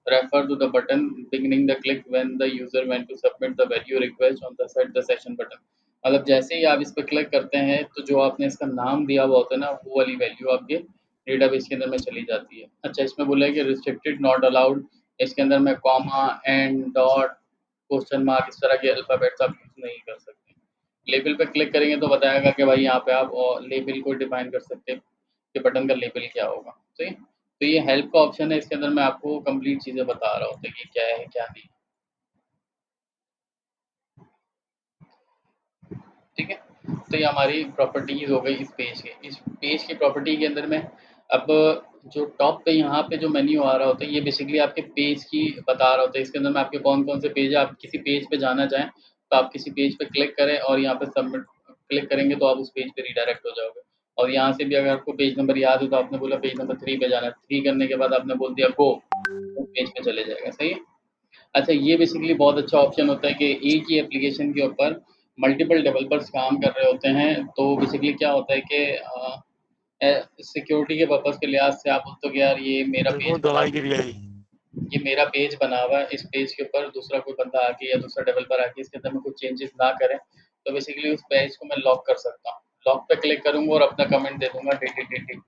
refer to the button beginning the click when the user want to submit the value request on the set the session button. मतलब जैसे ही आप इस पे क्लिक करते हैं तो जो आपने इसका नाम दिया हुआ होता है ना वो वाली वैल्यू आपके डेटाबेस के अंदर में चली जाती है। अच्छा, इसमें बोला है कि रिस्ट्रिक्टेड नॉट अलाउड। इसके अंदर में comma and dot question mark इस तरह के अल्फ़ाबेट्स आप यूज़ नहीं कर सकते। लेबल पे क्लिक करेंगे तो बताएगा कि भाई यहाँ पे आप लेबल को डिफाइन कर सकते हैं कि बटन का लेबल क्या होगा। सही। तो ये हेल्प का ऑप्शन है, इसके अंदर मैं आपको कंप्लीट चीज़ें बता रहा होता है कि क्या है क्या नहीं। ठीक है। तो ये हमारी प्रॉपर्टीज हो गई इस पेज के। इस पेज की प्रॉपर्टी के अंदर में अब जो टॉप पे यहाँ पे जो मेन्यू आ रहा होता है ये बेसिकली आपके पेज की बता रहा होता है। इसके अंदर में आपके कौन कौन से पेज है। आप किसी पेज पे जाना चाहें तो आप किसी पेज पे क्लिक करें और यहाँ पे सबमिट क्लिक करेंगे तो आप उस पेज पे रिडायरेक्ट हो जाओगे। और यहाँ से भी अगर आपको पेज नंबर याद है तो आपने बोला पेज नंबर 3 पे जाना है, 3 करने के बाद आपने बोल दिया गो, तो पेज पे चले जाएगा। सही है। अच्छा, ये बेसिकली बहुत अच्छा ऑप्शन होता है कि एक ही एप्लीकेशन के ऊपर मल्टीपल डेवलपर्स काम कर रहे होते हैं, तो बेसिकली क्या होता है कि सिक्योरिटी के पर्पज़ के लिहाज से आप बोलते हो कि यार बिल्कुल दवाई गिर गई। ये मेरा पेज बना हुआ है, इस पेज के ऊपर दूसरा कोई बंदा आके या दूसरा डेवलपर आके इसके अंदर में कुछ चेंजेस ना करे, तो बेसिकली उस पेज को मैं लॉक कर सकता हूँ। लॉक पे क्लिक करूँगा और अपना कमेंट दे दूँगा डी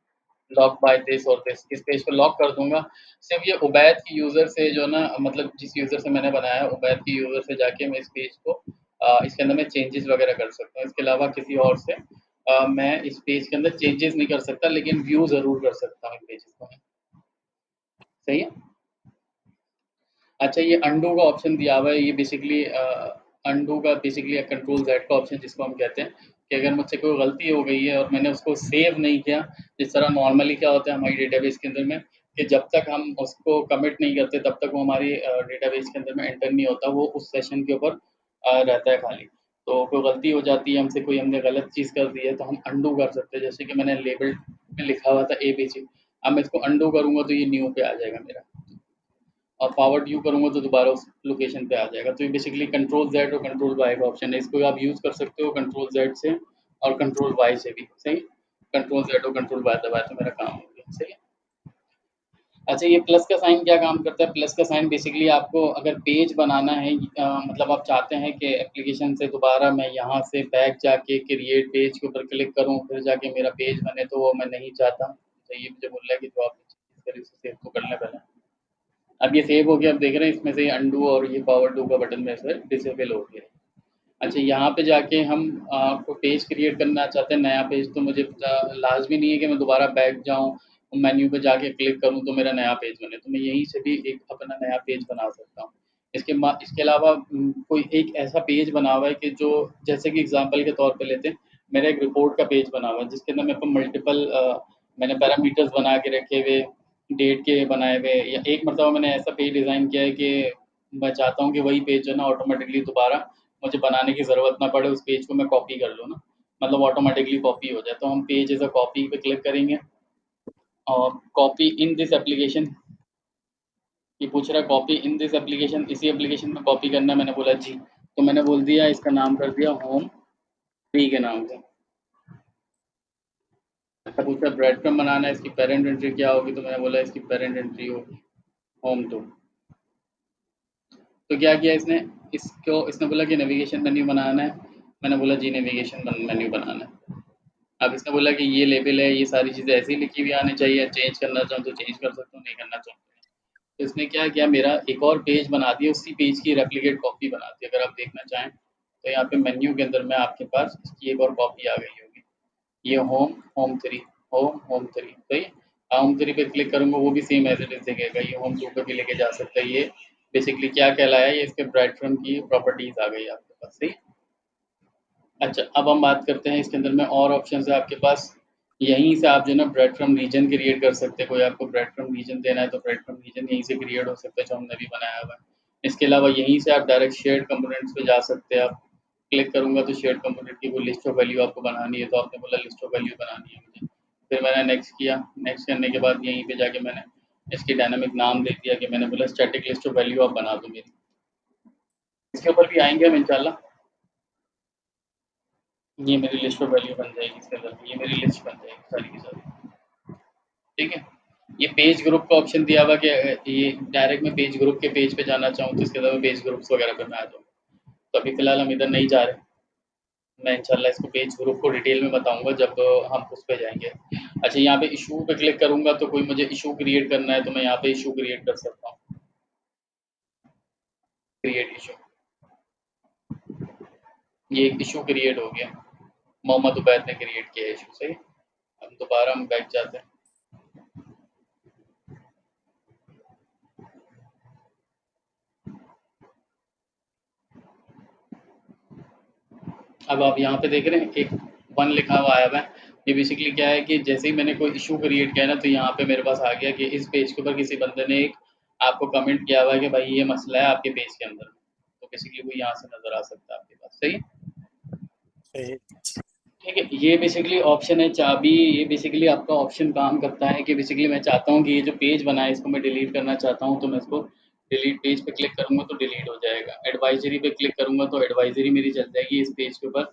लॉक बाय दिस और दिस, इस पेज को लॉक कर दूँगा। सिर्फ़ ये उबैद की यूज़र से जो ना मतलब जिस यूज़र से मैंने बनाया है, उबैद की यूज़र से जाके मैं इस पेज को इसके अंदर मैं चेंजेस वगैरह कर सकता हूँ। इसके अलावा किसी और से मैं इस पेज के अंदर चेंजेस नहीं कर सकता, लेकिन व्यू ज़रूर कर सकता हूँ इन पेजेस को मैं। सही है? अच्छा, ये अंडू का ऑप्शन दिया हुआ है, ये बेसिकली अंडू का बेसिकली कंट्रोल ज़ेड का ऑप्शन जिसको हम कहते हैं, कि अगर मुझसे कोई गलती हो गई है और मैंने उसको सेव नहीं किया, जिस तरह नॉर्मली क्या होता है हमारी डेटाबेस के अंदर में, कि जब तक हम उसको कमिट नहीं करते तब तक वो हमारी डेटाबेस के अंदर में एंटर नहीं होता, वो उस सेशन के ऊपर रहता है खाली। तो कोई गलती हो जाती है हमसे, कोई हमने गलत चीज़ कर दी है, तो हम अंडू कर सकते हैं। जैसे कि मैंने लेबल में लिखा हुआ था एबीसी, अब मैं इसको अंडू करूँगा तो ये न्यू पे आ जाएगा मेरा। और फॉरवर्ड यू करूँगा तो दोबारा उस लोकेशन पे आ जाएगा। तो ये बेसिकली कंट्रोल ज़ेड और कंट्रोल वाई का ऑप्शन है। इसको आप यूज़ कर सकते हो कंट्रोल ज़ेड से और कंट्रोल वाई से भी। सही? कंट्रोल ज़ेड और कंट्रोल वाई दबाए तो मेरा काम हो गया। सही है? अच्छा, ये प्लस का साइन क्या काम करता है? प्लस का साइन बेसिकली आपको अगर पेज बनाना है, मतलब आप चाहते हैं कि एप्लीकेशन से दोबारा मैं यहाँ से बैक जाके क्रिएट पेज के ऊपर क्लिक करूँ फिर जाके मेरा पेज बने, तो वो मैं नहीं चाहता। तो ये मुझे बोल रहा है कि जो आप इस तरीके से सेव तो कर लें पहले। अब ये सेव हो गया, आप देख रहे हैं इसमें से अंडू और ये पावर डू का बटन में से डिसेबल हो गया। अच्छा, यहाँ पे जाके हम आपको पेज क्रिएट करना चाहते हैं नया पेज, तो मुझे लाजमी नहीं है कि मैं दोबारा बैक जाऊँ, मेन्यू पे जाके क्लिक करूँ तो मेरा नया पेज बने, तो मैं यहीं से भी एक अपना नया पेज बना सकता हूँ। इसके अलावा कोई एक ऐसा पेज बना हुआ है कि जो, जैसे कि एग्जांपल के तौर पे लेते हैं, मेरा एक रिपोर्ट का पेज बना हुआ है जिसके अंदर मेरे को मल्टीपल मैंने पैरामीटर्स बना के रखे हुए, डेट के बनाए हुए, या एक मरतबा मैंने ऐसा पेज डिज़ाइन किया है कि मैं चाहता हूँ कि वही पेज जो है ना ऑटोमेटिकली दोबारा मुझे बनाने की ज़रूरत ना पड़े, उस पेज को मैं कॉपी कर लूँ ना, मतलब ऑटोमेटिकली कॉपी हो जाए। तो हम पेज एज़ अ कॉपी पे क्लिक करेंगे और कॉपी इन दिस एप्लीकेशन, ये पूछ रहा है कॉपी इन दिस एप्लीकेशन, इसी एप्लीकेशन में कॉपी करना है। मैंने बोला जी, तो मैंने बोल दिया इसका नाम कर दिया होम 3 के नाम से। अच्छा, पूछ रहा है ब्रेड क्रम्ब बनाना है, इसकी पेरेंट एंट्री क्या होगी, तो मैंने बोला इसकी पेरेंट एंट्री होगी होम 2। तो क्या किया इसने, इसको इसने बोला कि नेविगेशन मेन्यू बनाना है, मैंने बोला जी नेविगेशन मेन्यू बनाना है। अब इसने बोला कि ये लेबल है, ये सारी चीज़ें ऐसी लिखी हुई आनी चाहिए, चेंज करना चाहूँ तो चेंज कर सकता हूँ, नहीं करना चाहूँ तो नहीं। तो इसने क्या किया, मेरा एक और पेज बना दिया, उसी पेज की रेप्लिकेट कॉपी बना दी। अगर आप देखना चाहें तो यहाँ पे मेन्यू के अंदर में आपके पास इसकी एक और कॉपी आ गई होगी, ये होम 3, होम 3। सही? होम 3 पे क्लिक करूँगा वो भी सेम एज इट इज़ दिखेगा, ये होम 2 पे भी लेके जा सकता है। ये बेसिकली क्या कहलाया, ये इसके ब्राइट फ्रम की प्रॉपर्टीज़ आ गई आपके पास। सही? अच्छा, अब हम बात करते हैं इसके अंदर में और ऑप्शंस है आपके पास। यहीं से आप जो है ना ब्रेड फ्रॉम रीजन क्रिएट कर सकते हैं, कोई आपको ब्रेड फ्रॉम रीजन देना है तो ब्रेड फ्रॉम रीजन यहीं से क्रिएट हो सकता है जो हमने भी बनाया हुआ है। इसके अलावा यहीं से आप डायरेक्ट शेयर्ड कंपोनेंट्स पे जा सकते हैं। आप क्लिक करूँगा तो शेयर्ड कंपोनेंट की कोई लिस्ट ऑफ वैल्यू आपको बनानी है, तो आपने बोला लिस्ट ऑफ वैल्यू बनानी है मुझे, फिर मैंने नेक्स्ट किया। नेक्स्ट करने के बाद यहीं पे जाके मैंने इसकी डायनामिक नाम दे दिया कि मैंने बोला स्टैटिक लिस्ट ऑफ वैल्यू आप बना दो मेरी। इसके ऊपर भी आएंगे हम इंशाल्लाह। ये मेरी लिस्ट ऑफ वैल्यू बन जाएगी इसके अंदर, ये मेरी लिस्ट बन जाएगी सारी की सारी। ठीक है? ये पेज ग्रुप का ऑप्शन दिया हुआ कि ये डायरेक्ट मैं पेज ग्रुप के पेज पे जाना चाहूँ तो इसके अलावा पेज ग्रुप्स वगैरह पे मैं आ जाऊँ। तो अभी फ़िलहाल हम इधर नहीं जा रहे, मैं इंशाल्लाह इसको पेज ग्रुप को डिटेल में बताऊँगा जब हम उस पे जाएँगे। अच्छा, यहाँ पे इश्यू पे क्लिक करूँगा तो कोई मुझे इश्यू क्रिएट करना है तो मैं यहाँ पे इश्यू क्रिएट कर सकता हूँ। क्रिएट इश्यू, ये एक इश्यू क्रिएट हो गया, मोहम्मद उबैद ने क्रिएट किया इश्यू। सही? अब दोबारा हम बैक जाते हैं। अब आप यहाँ पे देख रहे हैं एक 1 लिखा हुआ आया हुआ है। ये बेसिकली क्या है कि जैसे ही मैंने कोई इश्यू क्रिएट किया ना तो यहाँ पे मेरे पास आ गया कि इस पेज के ऊपर किसी बंदे ने एक आपको कमेंट किया हुआ है कि भाई ये मसला है आपके पेज के अंदर। तो बेसिकली वो यहाँ से नज़र आ सकता है आपके पास। सही? सही। ठीक है, ये बेसिकली ऑप्शन है चाबी। ये बेसिकली आपका ऑप्शन काम करता है कि बेसिकली मैं चाहता हूँ कि ये जो पेज बना है इसको मैं डिलीट करना चाहता हूँ, तो मैं इसको डिलीट पेज पे क्लिक करूँगा तो डिलीट हो जाएगा। एडवाइज़री पे क्लिक करूँगा तो एडवाइज़री मेरी चल जाएगी इस पेज के ऊपर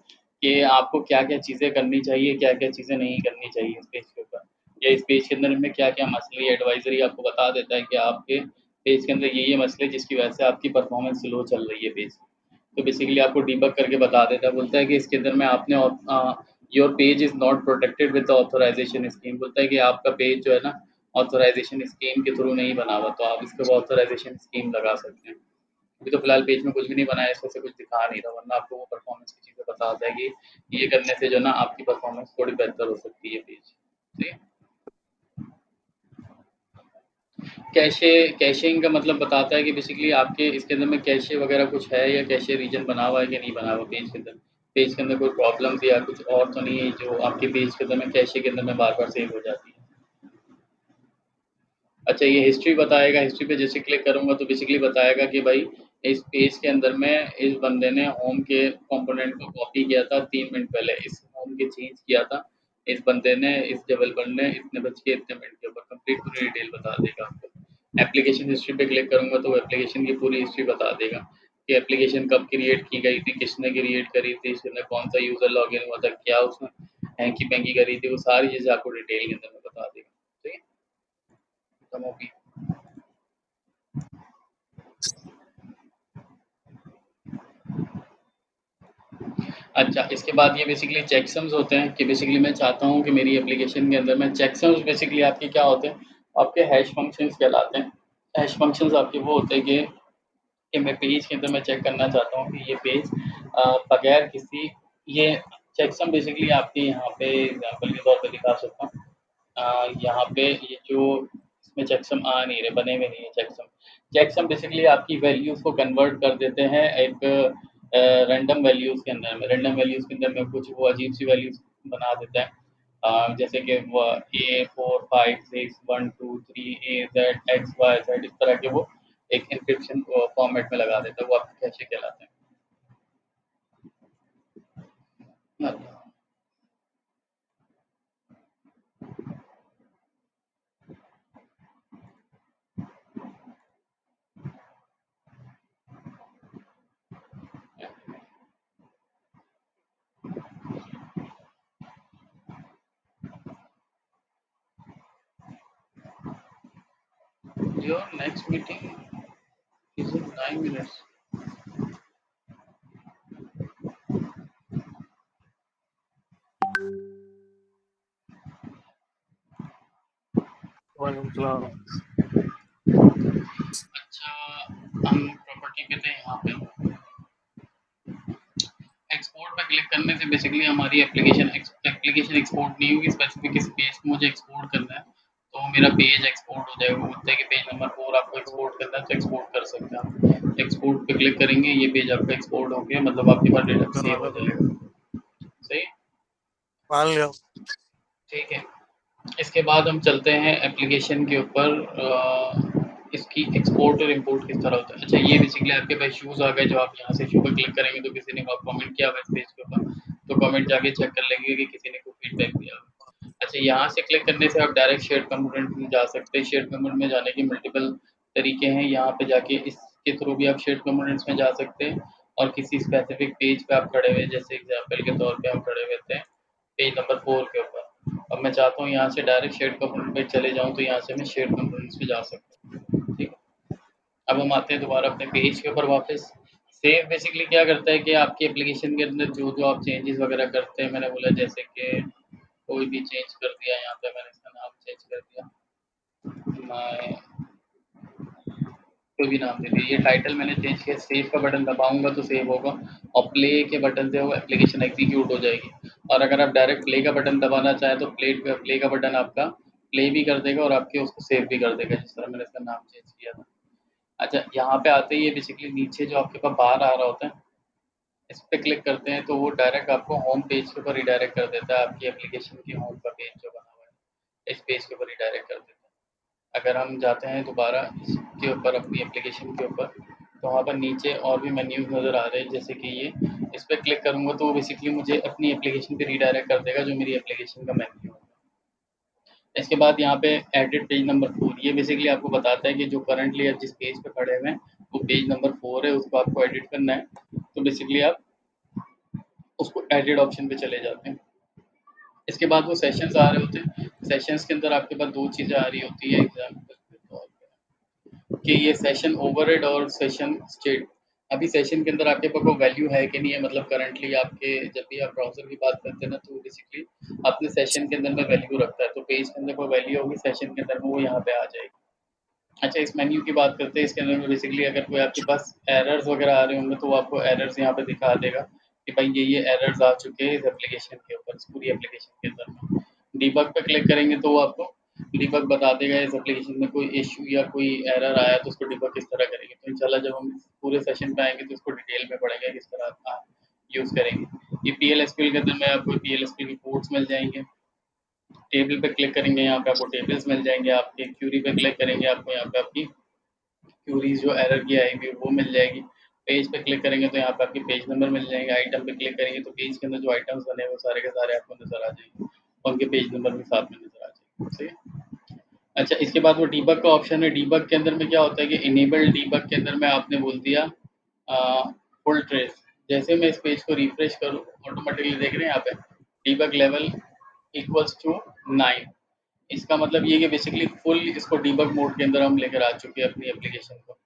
कि आपको क्या-क्या चीज़ें करनी चाहिए, क्या-क्या चीज़ें नहीं करनी चाहिए इस पेज के ऊपर। या इस पेज के अंदर में क्या-क्या मसले, एडवाइज़री आपको बता देता है कि आपके पेज के अंदर ये मसले जिसकी वजह से आपकी परफ़ॉर्मेंस स्लो चल रही है पेज की। तो बेसिकली आपको डीबग करके बता देता है, बोलता है कि इसके अंदर में आपने your page is not protected with the authorization scheme, बोलता है कि आपका पेज जो है ना ऑथराइज़ेशन स्कीम के थ्रू नहीं बना हुआ, तो आप इसके ऊपर ऑथराइज़ेशन स्कीम लगा सकते हैं। अभी तो फिलहाल पेज में कुछ भी नहीं बनाया, इसमें से कुछ दिखा नहीं रहा, वरना आपको वो परफॉर्मेंस की चीज़ें बताता है कि ये करने से जो है ना आपकी परफॉर्मेंस थोड़ी बेहतर हो सकती है पेज। ठीक है? कैशे कैशिंग का मतलब बताता है कि बेसिकली आपके इसके अंदर में कैशे वगैरह कुछ है या कैशे रीजन बना हुआ है कि नहीं बना हुआ पेज के अंदर। पेज के अंदर कोई प्रॉब्लम या कुछ और तो नहीं है जो आपके पेज के अंदर में कैशे के अंदर में बार-बार सेव हो जाती है। अच्छा, ये हिस्ट्री बताएगा, हिस्ट्री पे जैसे क्लिक करूँगा तो बेसिकली बताएगा कि भाई इस पेज के अंदर में इस बंदे ने होम के कंपोनेंट को कॉपी किया था 3 मिनट पहले, इस होम के चेंज किया था, इस बंदे ने, इस डेवलपर ने इतने बज के इतने मिनट के ऊपर कंप्लीट पूरी डिटेल बता देगा आपको। एप्लीकेशन हिस्ट्री पे क्लिक करूँगा तो वो एप्लीकेशन की पूरी हिस्ट्री बता देगा कि एप्लीकेशन कब क्रिएट की गई थी, किसने क्रिएट करी थी, इसमें कौन-सा यूज़र लॉगिन हुआ था, क्या उसमें हैंकी-पैंकी करी थी, वो सारी चीज़ें आपको डिटेल के अंदर में बता देगा। ठीक है? खत्म हो गई। अच्छा, इसके बाद ये बेसिकली चेकसम्स होते हैं कि बेसिकली मैं चाहता हूँ कि मेरी एप्लीकेशन के अंदर में चेकसम्स बेसिकली आपके क्या होते हैं, आपके हैश फंक्शंस कहलाते हैं। हैश फंक्शंस आपके वो होते हैं कि मैं पेज के अंदर मैं चेक करना चाहता हूँ कि ये पेज बगैर किसी ये चेकसम बेसिकली आपके यहाँ पे एग्ज़ाम्पल के तौर पे दिखा सकता हूँ। यहाँ पे ये जो इसमें चेकसम आ नहीं रहे, बने हुए नहीं है चेकसम। चेकसम बेसिकली आपकी वैल्यूज़ को कन्वर्ट कर देते हैं एक रैंडम वैल्यूज़ के अंदर में। रैंडम वैल्यूज़ के अंदर में कुछ वो अजीब-सी वैल्यूज़ बना देता है। जैसे कि वो A 4 5 6 1 2 3 A Z X Y Z इस तरह के वो एक एन्क्रिप्शन फॉर्मेट में लगा देता है, वो आपके कैशे कहलाते हैं। Your next meeting is in 9 minutes. वालेकुम सलाम। अच्छा, हम प्रॉपर्टी पे थे यहाँ पे। एक्सपोर्ट पे क्लिक करने से बेसिकली हमारी एप्लीकेशन एक्सपोर्ट नहीं होगी, स्पेसिफिक इस पेज को मुझे एक्सपोर्ट करना है, तो मेरा पेज एक्सपोर्ट हो जाएगा। बोलते हैं कि पेज नंबर 4 आपको एक्सपोर्ट करना है तो एक्सपोर्ट कर सकते हैं आप। एक्सपोर्ट पे क्लिक करेंगे, ये पेज आपका एक्सपोर्ट हो गया, मतलब आपके पास डेटा करना सेव हो कर दो, जाएगा। सही? मान लिया। ठीक है। इसके बाद हम चलते हैं एप्लीकेशन के ऊपर इसकी एक्सपोर्ट और इंपोर्ट किस तरह होता है। अच्छा, ये बेसिकली आपके पास शूज़ आ गए, जो आप यहाँ से शू पे क्लिक करेंगे तो किसी ने कमेंट किया हुआ है इस पेज के ऊपर, तो कमेंट जाके चेक कर लेंगे कि किसी ने कोई फीडबैक दिया हुआ है। अच्छा, यहाँ से क्लिक करने से आप डायरेक्ट शेयर्ड कंपोनेंट में जा सकते हैं। शेयर्ड कंपोनेंट में जाने के मल्टीपल तरीके हैं। यहाँ पे जाके इसके थ्रू भी आप शेयर्ड कंपोनेंट्स में जा सकते हैं और किसी स्पेसिफिक पेज पे आप खड़े हुए, जैसे एग्जांपल के तौर पे हम खड़े हुए थे पेज नंबर 4 के ऊपर। अब मैं चाहता हूँ यहाँ से डायरेक्ट शेयर्ड कंपोनेंट पे चले जाऊँ, तो यहाँ से मैं शेयर्ड कंपोनेंट्स पे जा सकता हूँ। ठीक है? अब हम आते हैं दोबारा अपने पेज के ऊपर वापस। सेव बेसिकली क्या करता है कि आपकी एप्लीकेशन के अंदर जो-जो आप चेंजेस वगैरह करते हैं, मैंने बोला जैसे कि कोई भी चेंज कर दिया, यहाँ पे मैंने इसका नाम चेंज कर दिया। मैं कोई भी नाम दे दिया। ये टाइटल मैंने चेंज किया, सेव का बटन दबाऊँगा तो सेव होगा और प्ले के बटन से वो एप्लीकेशन एग्ज़ीक्यूट हो जाएगी। और अगर आप डायरेक्ट प्ले का बटन दबाना चाहें तो प्ले का बटन आपका प्ले भी कर देगा और आपके उसको सेव भी कर देगा, जिस तरह मैंने इसका नाम चेंज किया था। अच्छा, यहाँ पे आते ही ये बेसिकली नीचे जो आपके पास बार आ रहा होता है, इस पे क्लिक करते हैं तो वो डायरेक्ट आपको होम पेज के ऊपर रिडायरेक्ट कर देता है, आपकी एप्लीकेशन की होम का पेज जो बना हुआ है, इस पेज के ऊपर रिडायरेक्ट कर देता है। अगर हम जाते हैं दोबारा इसके ऊपर अपनी एप्लीकेशन के ऊपर, तो वहाँ पर नीचे और भी मेन्यूज़ नज़र आ रहे हैं, जैसे कि ये, इस पे क्लिक करूँगा तो वो बेसिकली मुझे अपनी एप्लीकेशन पे रिडायरेक्ट कर देगा, जो मेरी एप्लीकेशन का मेन्यू है। इसके बाद यहाँ पे एडिट पेज नंबर 4, ये बेसिकली आपको बताता है कि जो करंटली आप जिस पेज पे खड़े हुए हैं वो पेज नंबर 4 है, उसको आपको एडिट करना है। तो बेसिकली आप उसको एडिट ऑप्शन पे चले जाते हैं। इसके बाद वो सेशंस आ रहे होते हैं। सेशंस के अंदर आपके पास दो चीज़ें आ रही होती है एग्जाम्पल के तौर पे, कि ये सेशन ओवरहेड और सेशन स्टेट। अभी सेशन के अंदर आपके पास कोई वैल्यू है कि नहीं है, मतलब करंटली आपके जब भी आप ब्राउजर की बात करते हैं ना, तो बेसिकली अपने सेशन के अंदर में वैल्यू रखता है, तो पेज के अंदर कोई वैल्यू होगी सेशन के अंदर में वो यहाँ पे आ जाएगी। अच्छा, इस मेन्यू की बात करते हैं। इसके अंदर में बेसिकली अगर कोई आपके पास एरर्स वगैरह आ रहे होंगे तो वो आपको एरर्स यहाँ पे दिखा देगा कि भाई ये एरर्स आ चुके हैं इस एप्लीकेशन के ऊपर, इस पूरी एप्लीकेशन के अंदर में। डीबग पे क्लिक करेंगे तो वो आपको डीबग बता देगा इस एप्लीकेशन में कोई इश्यू या कोई एरर आया तो उसको डीबग किस तरह करेंगे। तो इंशाल्लाह जब हम पूरे सेशन पे आएंगे तो उसको डिटेल में पढ़ेंगे किस तरह यूज़ करेंगे। ये PL/SQL के अंदर में आपको PL/SQL की कोड्स मिल जाएंगे। टेबल पे क्लिक करेंगे, यहाँ पे आपको टेबल्स मिल जाएंगे। आपके क्यूरी पे क्लिक करेंगे, आपको यहाँ पे आपकी क्यूरीज जो एरर की आएगी वो मिल जाएगी। पेज पे क्लिक करेंगे तो यहाँ पे आपके पेज नंबर मिल जाएंगे। आइटम पे क्लिक करेंगे तो पेज के अंदर जो आइटम्स बने हैं वो सारे के सारे आपको नजर आ जाएंगे और उनके पेज नंबर भी साथ में नजर आ जाएंगे। सही है। अच्छा, इसके बाद वो डीबग का ऑप्शन है। डीबग के अंदर में क्या होता है कि इनेबल डीबग के अंदर में आपने बोल दिया फुल ट्रेस। जैसे मैं इस पेज को रिफ्रेश करूँ, ऑटोमेटिकली देख रहे हैं यहाँ पे डीबग लेवल इक्वल्स टू 9। इसका मतलब ये है कि बेसिकली फुल इसको डीबग मोड के अंदर हम लेकर आ चुके हैं अपनी एप्लीकेशन को।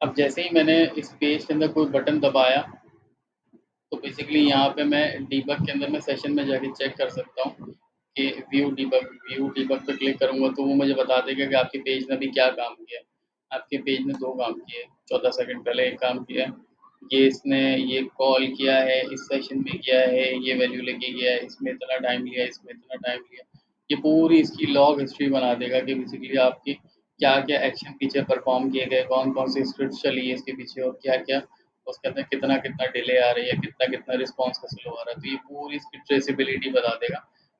अब जैसे ही मैंने इस पेज के अंदर कोई बटन दबाया तो बेसिकली यहाँ पे मैं डीबग के अंदर में सेशन में जाके चेक कर सकता हूँ कि व्यू डीबग पे क्लिक करूँगा तो वो मुझे बता देगा कि आपके पेज ने अभी क्या काम किया है। आपके पेज ने दो काम किए, 14 सेकंड पहले एक काम किया, ये इसने ये कॉल किया है, इस सेशन में किया है, ये वैल्यू लेके गया है, इसमें इतना टाइम लिया, इसमें इतना टाइम लिया। ये पूरी इसकी लॉग हिस्ट्री बना देगा कि बेसिकली आपकी क्या क्या एक्शन पीछे परफॉर्म किए गए, कौन कौन सी स्क्रिप्ट चली है इसके पीछे और क्या क्या उसके अंदर कितना कितना डिले आ रही है, कितना कितना रिस्पॉन्स का स्लो आ रहा है। तो ये पूरी इसकी ट्रेसेबिलिटी बता देगा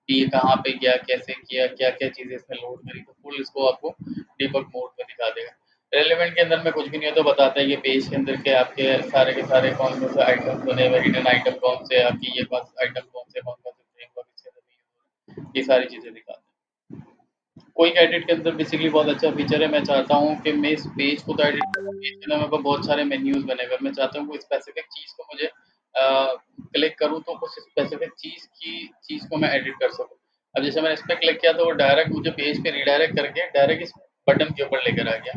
कि ये कहाँ पे गया, कैसे किया, क्या क्या चीज़ें इसमें लोड करी। तो फुल इसको आपको डीबग मोड में दिखा देगा। रेलिवेंट के अंदर में कुछ भी नहीं है तो बताता है कि पेज के अंदर के आपके सारे के सारे कौन कौन से आइटम बने हुए, हिडन आइटम कौन से, आपकी ये कौन आइटम कौन से फ्रेमवर्क इसके अंदर यूज हो रहा है, ये सारी चीज़ें दिखाता है। क्विक एडिट के अंदर बेसिकली बहुत अच्छा फीचर है। मैं चाहता हूँ कि मैं इस पेज को तो एडिट करूँ, पेज के अंदर मेरे पास बहुत सारे मेन्यूज़ बने हुए हैं। मैं चाहता हूँ कोई स्पेसिफिक चीज़ को मुझे क्लिक करूँ तो उस स्पेसिफिक चीज़ को मैं एडिट कर सकूँ। अब जैसे मैंने इस पे क्लिक किया तो वो डायरेक्ट मुझे पेज पे रिडायरेक्ट करके डायरेक्ट इस बटन के ऊपर लेकर आ गया।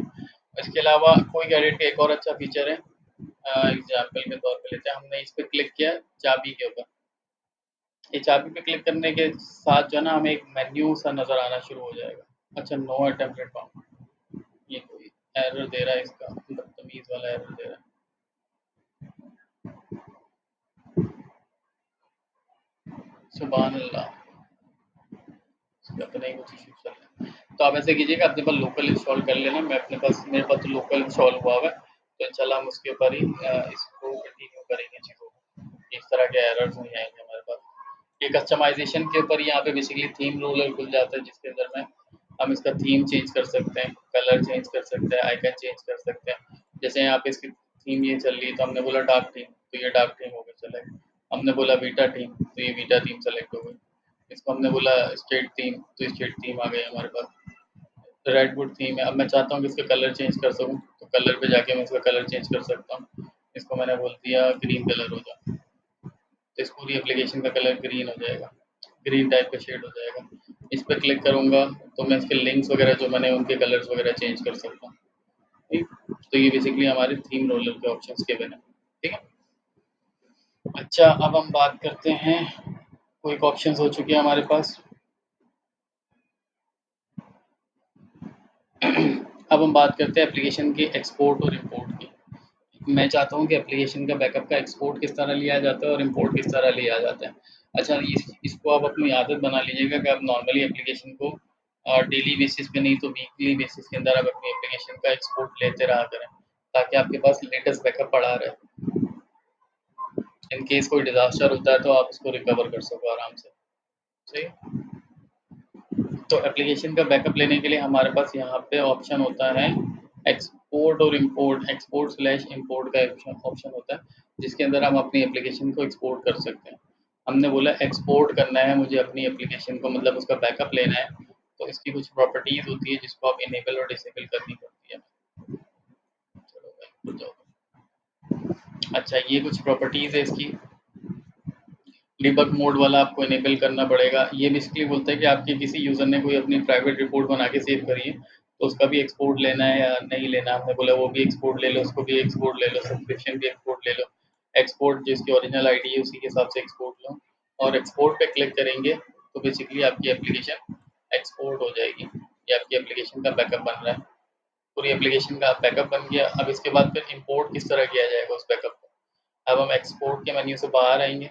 इसके अलावा क्विक एडिट का एक और अच्छा फीचर है। एग्जाम्पल के तौर पे लेते हैं, हमने इस पे क्लिक किया चाबी के ऊपर। ये चाबी पे क्लिक करने के साथ जो है ना हमें एक मेन्यू सा नज़र आना शुरू हो जाएगा। अच्छा, नो अटेम्प्टेड फाउंड, ये कोई एरर दे रहा है, इसका बदतमीज वाला एरर दे रहा है। सुबहान अल्लाह, इसका तो नहीं कुछ इशू चल रहा है। तो आप ऐसे कीजिएगा, अपने पास लोकल इंस्टॉल कर लेना। मैं अपने पास मेरे पास तो लोकल इंस्टॉल हुआ हुआ है, तो इंशाल्लाह हम उसके ऊपर ही इसको कंटिन्यू करेंगे चीज़ों को। इस तरह के एरर्स नहीं आएंगे हमारे पास। ये कस्टमाइजेशन के ऊपर यहाँ पे बेसिकली थीम रोलर खुल जाता है, जिसके अंदर में हम इसका थीम चेंज कर सकते हैं, कलर चेंज कर सकते हैं, आइकन चेंज कर सकते हैं। जैसे यहाँ पे इसकी थीम ये चल रही है तो हमने बोला डार्क थीम, तो ये डार्क थीम हो गई सेलेक्ट। हमने बोला वीटा थीम तो ये वीटा थीम सेलेक्ट हो गई। इसको हमने बोला स्टेट थीम तो स्टेट थीम आ गई हमारे पास। रेडवुड थीम है। अब मैं चाहता हूँ कि इसका कलर चेंज कर सकूँ, तो कलर पे जाके मैं इसका कलर चेंज कर सकता हूँ। इसको मैंने बोल दिया ग्रीन कलर हो जाए, तो इस पूरी एप्लीकेशन का कलर ग्रीन हो जाएगा, ग्रीन टाइप का शेड हो जाएगा। इस पर क्लिक करूँगा तो मैं इसके लिंक्स वगैरह जो बने उनके कलर्स वगैरह चेंज कर सकता हूँ। ठीक, तो ये बेसिकली हमारे थीम रोलर के ऑप्शंस के बने। ठीक है। अच्छा, अब हम बात करते हैं, कोई ऑप्शंस हो चुके हैं हमारे पास। अब हम बात करते हैं एप्लीकेशन के एक्सपोर्ट और इंपोर्ट की। मैं चाहता हूँ कि एप्लीकेशन का बैकअप का एक्सपोर्ट किस तरह लिया जाता है और इंपोर्ट किस तरह लिया जाता है। अच्छा, इसको आप अपनी आदत बना लीजिएगा कि आप नॉर्मली एप्लीकेशन को डेली बेसिस पे नहीं तो वीकली बेसिस के अंदर आप अपनी एप्लीकेशन का एक्सपोर्ट लेते रहा करें, ताकि आपके पास लेटेस्ट बैकअप पड़ा रहे। इन केस कोई डिजास्टर होता है तो आप उसको रिकवर कर सको आराम से। सही है? तो एप्लीकेशन का बैकअप लेने के लिए हमारे पास यहाँ पे ऑप्शन होता है एक्सपोर्ट और इंपोर्ट, एक्सपोर्ट स्लैश इंपोर्ट का ऑप्शन होता है, जिसके अंदर हम अपनी एप्लीकेशन को एक्सपोर्ट कर सकते हैं। हमने बोला एक्सपोर्ट करना है मुझे अपनी एप्लीकेशन को, मतलब उसका बैकअप लेना है, तो इसकी कुछ प्रॉपर्टीज़ होती है जिसको आप इनेबल और डिसेबल करनी पड़ती है। चलो भाई रुक जाओ। अच्छा, ये कुछ प्रॉपर्टीज़ है इसकी। डिबग मोड वाला आपको इनेबल करना पड़ेगा। ये बेसिकली बोलता है कि आपके किसी यूज़र ने कोई अपनी प्राइवेट रिपोर्ट बना के सेव करी है, तो उसका भी एक्सपोर्ट लेना है या नहीं लेना। हमने बोला वो भी एक्सपोर्ट ले लो, उसको भी एक्सपोर्ट ले लो, सब्सक्रिप्शन भी एक्सपोर्ट ले लो। एक्सपोर्ट जिसकी ओरिजिनल आईडी है उसी के हिसाब से एक्सपोर्ट लो, और एक्सपोर्ट पे क्लिक करेंगे तो बेसिकली आपकी एप्लीकेशन एक्सपोर्ट हो जाएगी। ये आपकी एप्लीकेशन का बैकअप बन रहा है। पूरी एप्लीकेशन का बैकअप बन गया। अब इसके बाद फिर इम्पोर्ट किस तरह किया जाएगा उस बैकअप को। अब हम एक्सपोर्ट के मेन्यू से बाहर आएंगे।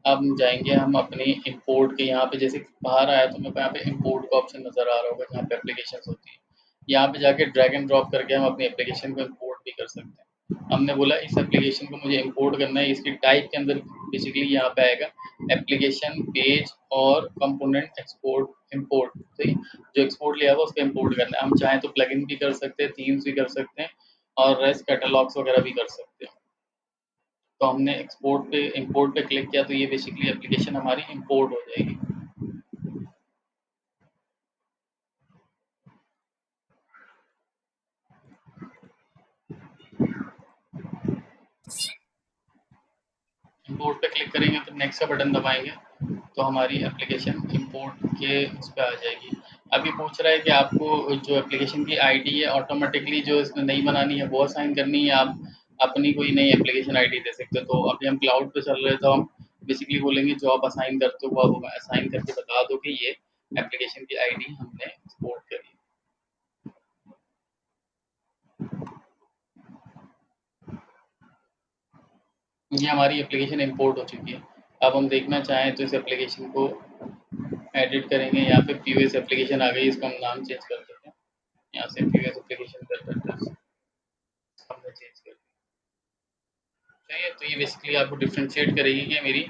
अब जाएँगे हम अपनी इंपोर्ट के यहाँ पे, जैसे बाहर आया तो मेरे को यहाँ पे इंपोर्ट का ऑप्शन नज़र आ रहा होगा जहाँ पे एप्लीकेशंस होती है। यहाँ पे जाके ड्रैग एंड ड्रॉप करके हम अपनी एप्लीकेशन को इंपोर्ट भी कर सकते हैं। हमने बोला इस एप्लीकेशन को मुझे इंपोर्ट करना है, इसकी टाइप के अंदर बेसिकली यहाँ पे आएगा एप्लीकेशन, पेज और कंपोनेंट एक्सपोर्ट इंपोर्ट। सही, जो एक्सपोर्ट लिया हुआ उसको इंपोर्ट करना है। हम चाहें तो प्लगइन भी कर सकते हैं, थीम्स भी कर सकते हैं, और रेस्ट कैटलॉग्स वगैरह भी कर सकते हैं। तो हमने एक्सपोर्ट पे इंपोर्ट पे क्लिक किया तो ये बेसिकली एप्लीकेशन हमारी इंपोर्ट हो जाएगी। इंपोर्ट पे क्लिक करेंगे तो नेक्स्ट का बटन दबाएंगे तो हमारी एप्लीकेशन इंपोर्ट के उस पर आ जाएगी। अभी पूछ रहा है कि आपको जो एप्लीकेशन की आईडी है ऑटोमेटिकली जो इसमें नई बनानी है वो असाइन करनी है, आप अपनी कोई नई एप्लीकेशन आईडी दे सकते हो। तो अभी हम क्लाउड पे चल रहे हैं तो हम बेसिकली बोलेंगे जो आप असाइन करते हो वो आप असाइन करके बता दो कि ये एप्लीकेशन की आईडी हमने एक्सपोर्ट करी। ये हमारी एप्लीकेशन इंपोर्ट हो चुकी है। अब हम देखना चाहें तो इस एप्लीकेशन को एडिट करेंगे। यहाँ पे पीओएस एप्लीकेशन आ गई, इसको हम नाम चेंज कर देते हैं। यहाँ से पीओएस एप्लीकेशन कर देते हैं, हमने चेंज कर दिया। सही है, तो ये बेसिकली आपको डिफ्रेंशिएट करेगी कि मेरी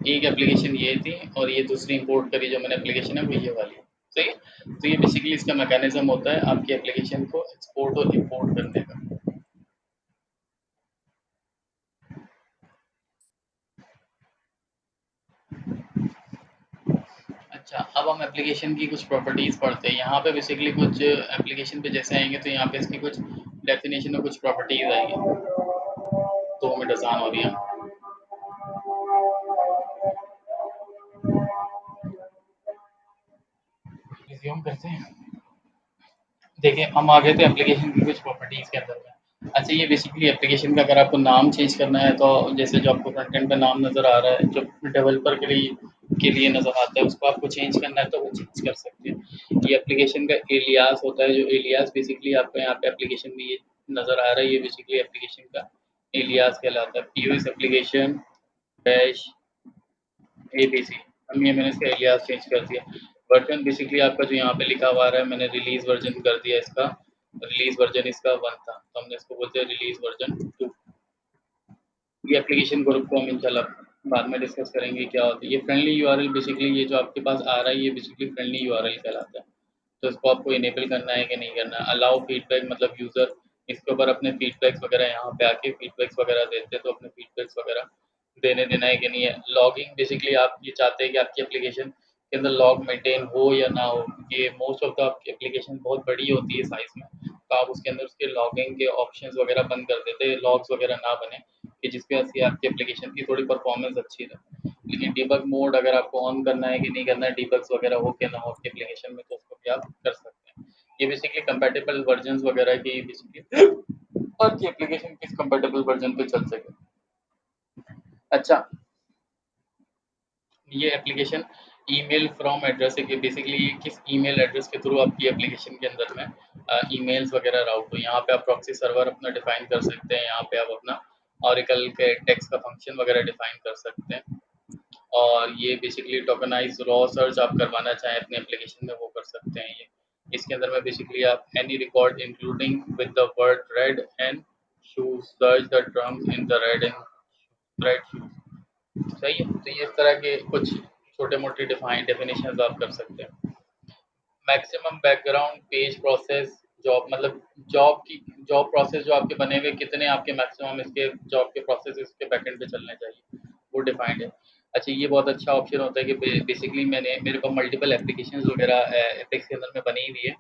एक एप्लीकेशन ये थी और ये दूसरी इंपोर्ट करी जो मैंने एप्लीकेशन है वो ये वाली है। सही है, तो ये बेसिकली इसका मैकेनिज्म होता है आपकी एप्लीकेशन को एक्सपोर्ट और इंपोर्ट करने का। अच्छा, अब हम एप्लीकेशन की कुछ प्रॉपर्टीज़ पढ़ते हैं। यहाँ पे बेसिकली कुछ एप्लीकेशन पे जैसे आएँगे तो यहाँ पे इसकी कुछ डेफिनेशन और कुछ प्रॉपर्टीज़ आएँगी। 2 मिनट आसान हो रही है। रिज़्यूम करते हैं। देखिए, हम आ गए थे एप्लीकेशन की कुछ प्रॉपर्टीज़ के अंदर में। अच्छा, ये बेसिकली एप्लीकेशन का अगर आपको नाम चेंज करना है तो जैसे जो आपको फ्रंट एंड पे नाम नज़र आ रहा है, जो डेवलपर के लिए नज़र आता है, उसको आपको चेंज करना है तो वो चेंज कर सकते हैं। ये एप्लीकेशन का एलियास होता है, जो एलियास बेसिकली आपको यहाँ पे एप्लीकेशन में ये नज़र आ रहा है, ये बेसिकली एप्लीकेशन का एलियास कहलाता है। पीओएस एप्लीकेशन डैश एबीसी, हम ये मैंने इसका एलियास चेंज कर दिया। वर्जन बेसिकली आपका जो यहाँ पे लिखा हुआ आ रहा है, मैंने रिलीज वर्जन कर दिया इसका। रिलीज वर्जन इसका 1 था तो हमने इसको बोलते हैं रिलीज वर्जन 2। ये एप्लीकेशन ग्रुप को हम इंशाल्लाह बाद में डिस्कस करेंगे क्या होता है। ये फ्रेंडली यूआरएल बेसिकली ये जो आपके पास आ रहा है ये बेसिकली फ्रेंडली यूआरएल कहलाता है। तो इसको आपको इनेबल करना है कि नहीं करना है। अलाउ फीडबैक मतलब यूज़र इसके ऊपर अपने फीडबैक्स वगैरह यहाँ पे आके फीडबैक्स वगैरह देते हैं तो अपने फीडबैक्स वगैरह देने देना है कि नहीं है। लॉगिंग बेसिकली आप ये चाहते हैं कि आपकी एप्लीकेशन के अंदर लॉग मेंटेन हो या ना हो, क्योंकि मोस्ट ऑफ द आपकी एप्लीकेशन बहुत बड़ी होती है साइज़ में, तो आप उसके अंदर उसके लॉगिंग के ऑप्शंस वगैरह बंद कर देते हैं, लॉग्स वगैरह ना बने, कि जिसकी वजह से आपकी एप्लीकेशन की थोड़ी परफॉर्मेंस अच्छी रहे। लेकिन डिबग मोड अगर आपको ऑन करना है कि नहीं करना है, डिबग्स वगैरह हो के ना हो आपकी एप्लीकेशन में, तो उसको भी आप कर सकते हैं। ये बेसिकली कंपैटिबल वर्जन्स वगैरह की बेसिकली आपकी एप्लीकेशन किस कंपैटिबल वर्जन पे चल सके। अच्छा, ये एप्लीकेशन ईमेल फ्रॉम एड्रेस है कि बेसिकली ये किस ईमेल एड्रेस के थ्रू आपकी एप्लीकेशन के अंदर में ईमेल्स वगैरह राउट हो। यहाँ पे आप प्रॉक्सी सर्वर अपना डिफाइन कर सकते हैं, यहाँ पे आप अपना ऑरेकल के टेक्स्ट का फंक्शन वगैरह डिफाइन कर सकते हैं। और ये बेसिकली टोकनाइज रॉ सर्च आप करवाना चाहें अपने एप्लीकेशन में वो कर सकते हैं। ये इसके अंदर में बेसिकली आप any record including with the word red and shoes search the terms in the red and red shoes. सही है, तो ये इस तरह के कुछ छोटे मोटे डिफाइन डेफिनेशन आप कर सकते हैं। Maximum background page process job मतलब जॉब की जॉब प्रोसेस जो आपके बने हुए कितने आपके मैक्सिमम इसके जॉब के प्रोसेस इसके बैकएंड पे चलने चाहिए वो डिफाइंड है। अच्छा, ये बहुत अच्छा ऑप्शन होता है कि बेसिकली मेरे पास मल्टीपल एप्लीकेशंस वगैरह एपेक्स के अंदर में बनी हुई है।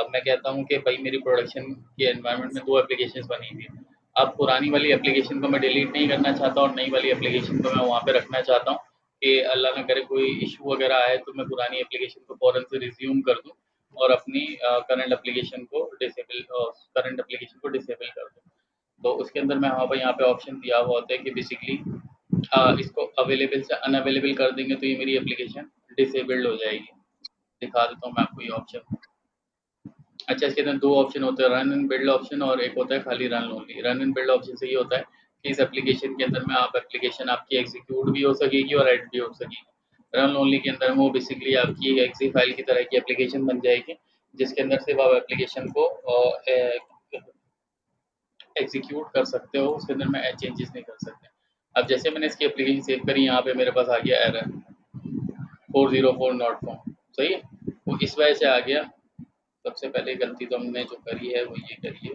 मैं कहता हूँ कि भाई मेरी प्रोडक्शन के एनवायरनमेंट में 2 एप्लीकेशंस बनी हुई है। अब पुरानी वाली एप्लीकेशन को मैं डिलीट नहीं करना चाहता और नई वाली एप्लीकेशन को मैं वहाँ पे रखना चाहता हूँ कि अल्लाह ना करे कोई इश्यू वगैरह आए तो मैं पुरानी एप्लीकेशन को फ़ौरन से रिज़्यूम कर दूँ और अपनी करंट एप्लीकेशन को डिसेबल कर दूँ। तो उसके अंदर मैं यहाँ पे ऑप्शन दिया हुआ होता है कि बेसिकली इसको अवेलेबल से अनअवेलेबल कर देंगे तो ये मेरी एप्लीकेशन डिसेबल्ड हो जाएगी। दिखा देता हूँ मैं आपको ये ऑप्शन। अच्छा, इसके अंदर 2 ऑप्शन होते हैं, रन एंड बिल्ड ऑप्शन और एक होता है खाली run only. Run and build option से ये होता है कि इस एप्लीकेशन के अंदर में आप एप्लीकेशन आपकी एग्जीक्यूट भी हो सकेगी और एडिट भी हो सकेगी। रन ओनली के अंदर वो बेसिकली आपकी एक्सी फाइल की तरह की एप्लीकेशन बन जाएगी, जिसके अंदर सिर्फ आप एप्लीकेशन को एग्जीक्यूट कर सकते हो, उसके अंदर में चेंजेस नहीं कर सकते। अब जैसे मैंने इसकी एप्लीकेशन सेव करी, यहाँ पे मेरे पास आ गया एरर 404 नॉट फाउंड। सही है, वो इस वजह से आ गया। सबसे पहले गलती तो हमने जो करी है वो ये करी है,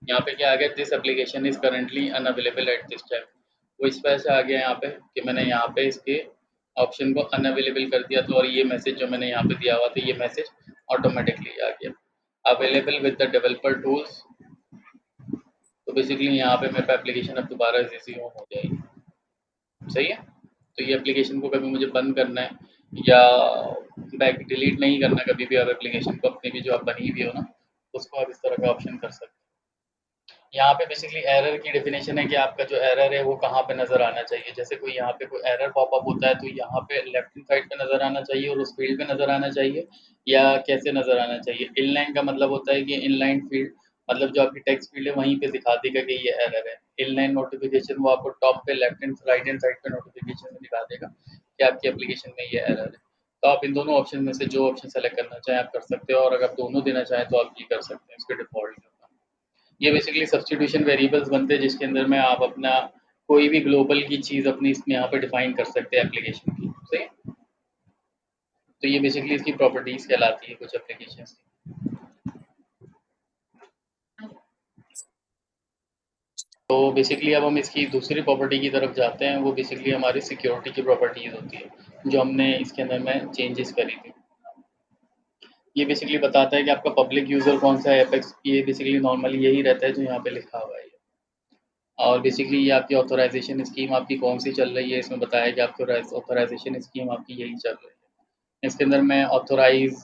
यहाँ पे क्या आ गया, this application is currently unavailable at this time. वो इस वजह से आ गया यहाँ पे कि मैंने यहाँ पे इसके ऑप्शन को अनअवेलेबल कर दिया, तो और ये मैसेज जो मैंने यहाँ पे दिया हुआ था ये मैसेज ऑटोमेटिकली आ गया available with the developer tools. तो बेसिकली यहाँ पे मेरे पे एप्लीकेशन अब दोबारा रिज्यूम हो जाएगी। सही है, तो ये एप्लीकेशन को कभी मुझे बंद करना है या बैक डिलीट नहीं करना कभी भी, आप एप्लीकेशन को अपनी भी जो आप बनी हुई हो ना, उसको आप इस तरह का ऑप्शन कर सकते हैं। यहाँ पे बेसिकली एरर की डेफिनेशन है कि आपका जो एरर है वो कहाँ पे नज़र आना चाहिए। जैसे कोई यहाँ पे कोई एरर पॉपअप होता है तो यहाँ पे लेफ्ट हैंड साइड पे नज़र आना चाहिए और उस फील्ड पे नज़र आना चाहिए, या कैसे नज़र आना चाहिए। इनलाइन का मतलब होता है कि इनलाइन फील्ड मतलब जो आपकी टेक्स्ट फील्ड है वहीं पे दिखा देगा कि ये एरर है। इनलाइन नोटिफिकेशन वो आपको टॉप पे left hand right hand side पे नोटिफिकेशन में दिखा देगा कि आपकी एप्लीकेशन में ये एरर है। तो आप इन दोनों ऑप्शन में से जो ऑप्शन सेलेक्ट करना चाहें आप कर सकते हो, और अगर दोनों देना चाहें तो आप ये कर सकते हैं, इसके डिफॉल्ट। ये बेसिकली सब्स्टिट्यूशन वेरिएबल्स बनते हैं जिसके अंदर में आप अपना कोई भी ग्लोबल की चीज़ अपनी इसमें यहाँ पे डिफाइन कर सकते हैं एप्लीकेशन की। सही है? तो ये बेसिकली इसकी प्रॉपर्टीज कहलाती है कुछ एप्लीकेशन की। तो बेसिकली अब हम इसकी दूसरी प्रॉपर्टी की तरफ जाते हैं, वो बेसिकली हमारी सिक्योरिटी की प्रॉपर्टीज होती है जो हमने इसके अंदर में चेंजेस करी थी। ये बेसिकली बताता है कि आपका पब्लिक यूजर कौन सा है एपेक्स। ये बेसिकली नॉर्मली यही रहता है जो यहाँ पे लिखा हुआ है। और बेसिकली ये आपकी ऑथराइजेशन स्कीम आपकी कौन सी चल रही है, इसमें बताया कि आपको ऑथराइजेशन स्कीम आपकी यही चल रही है। इसके अंदर में ऑथोराइज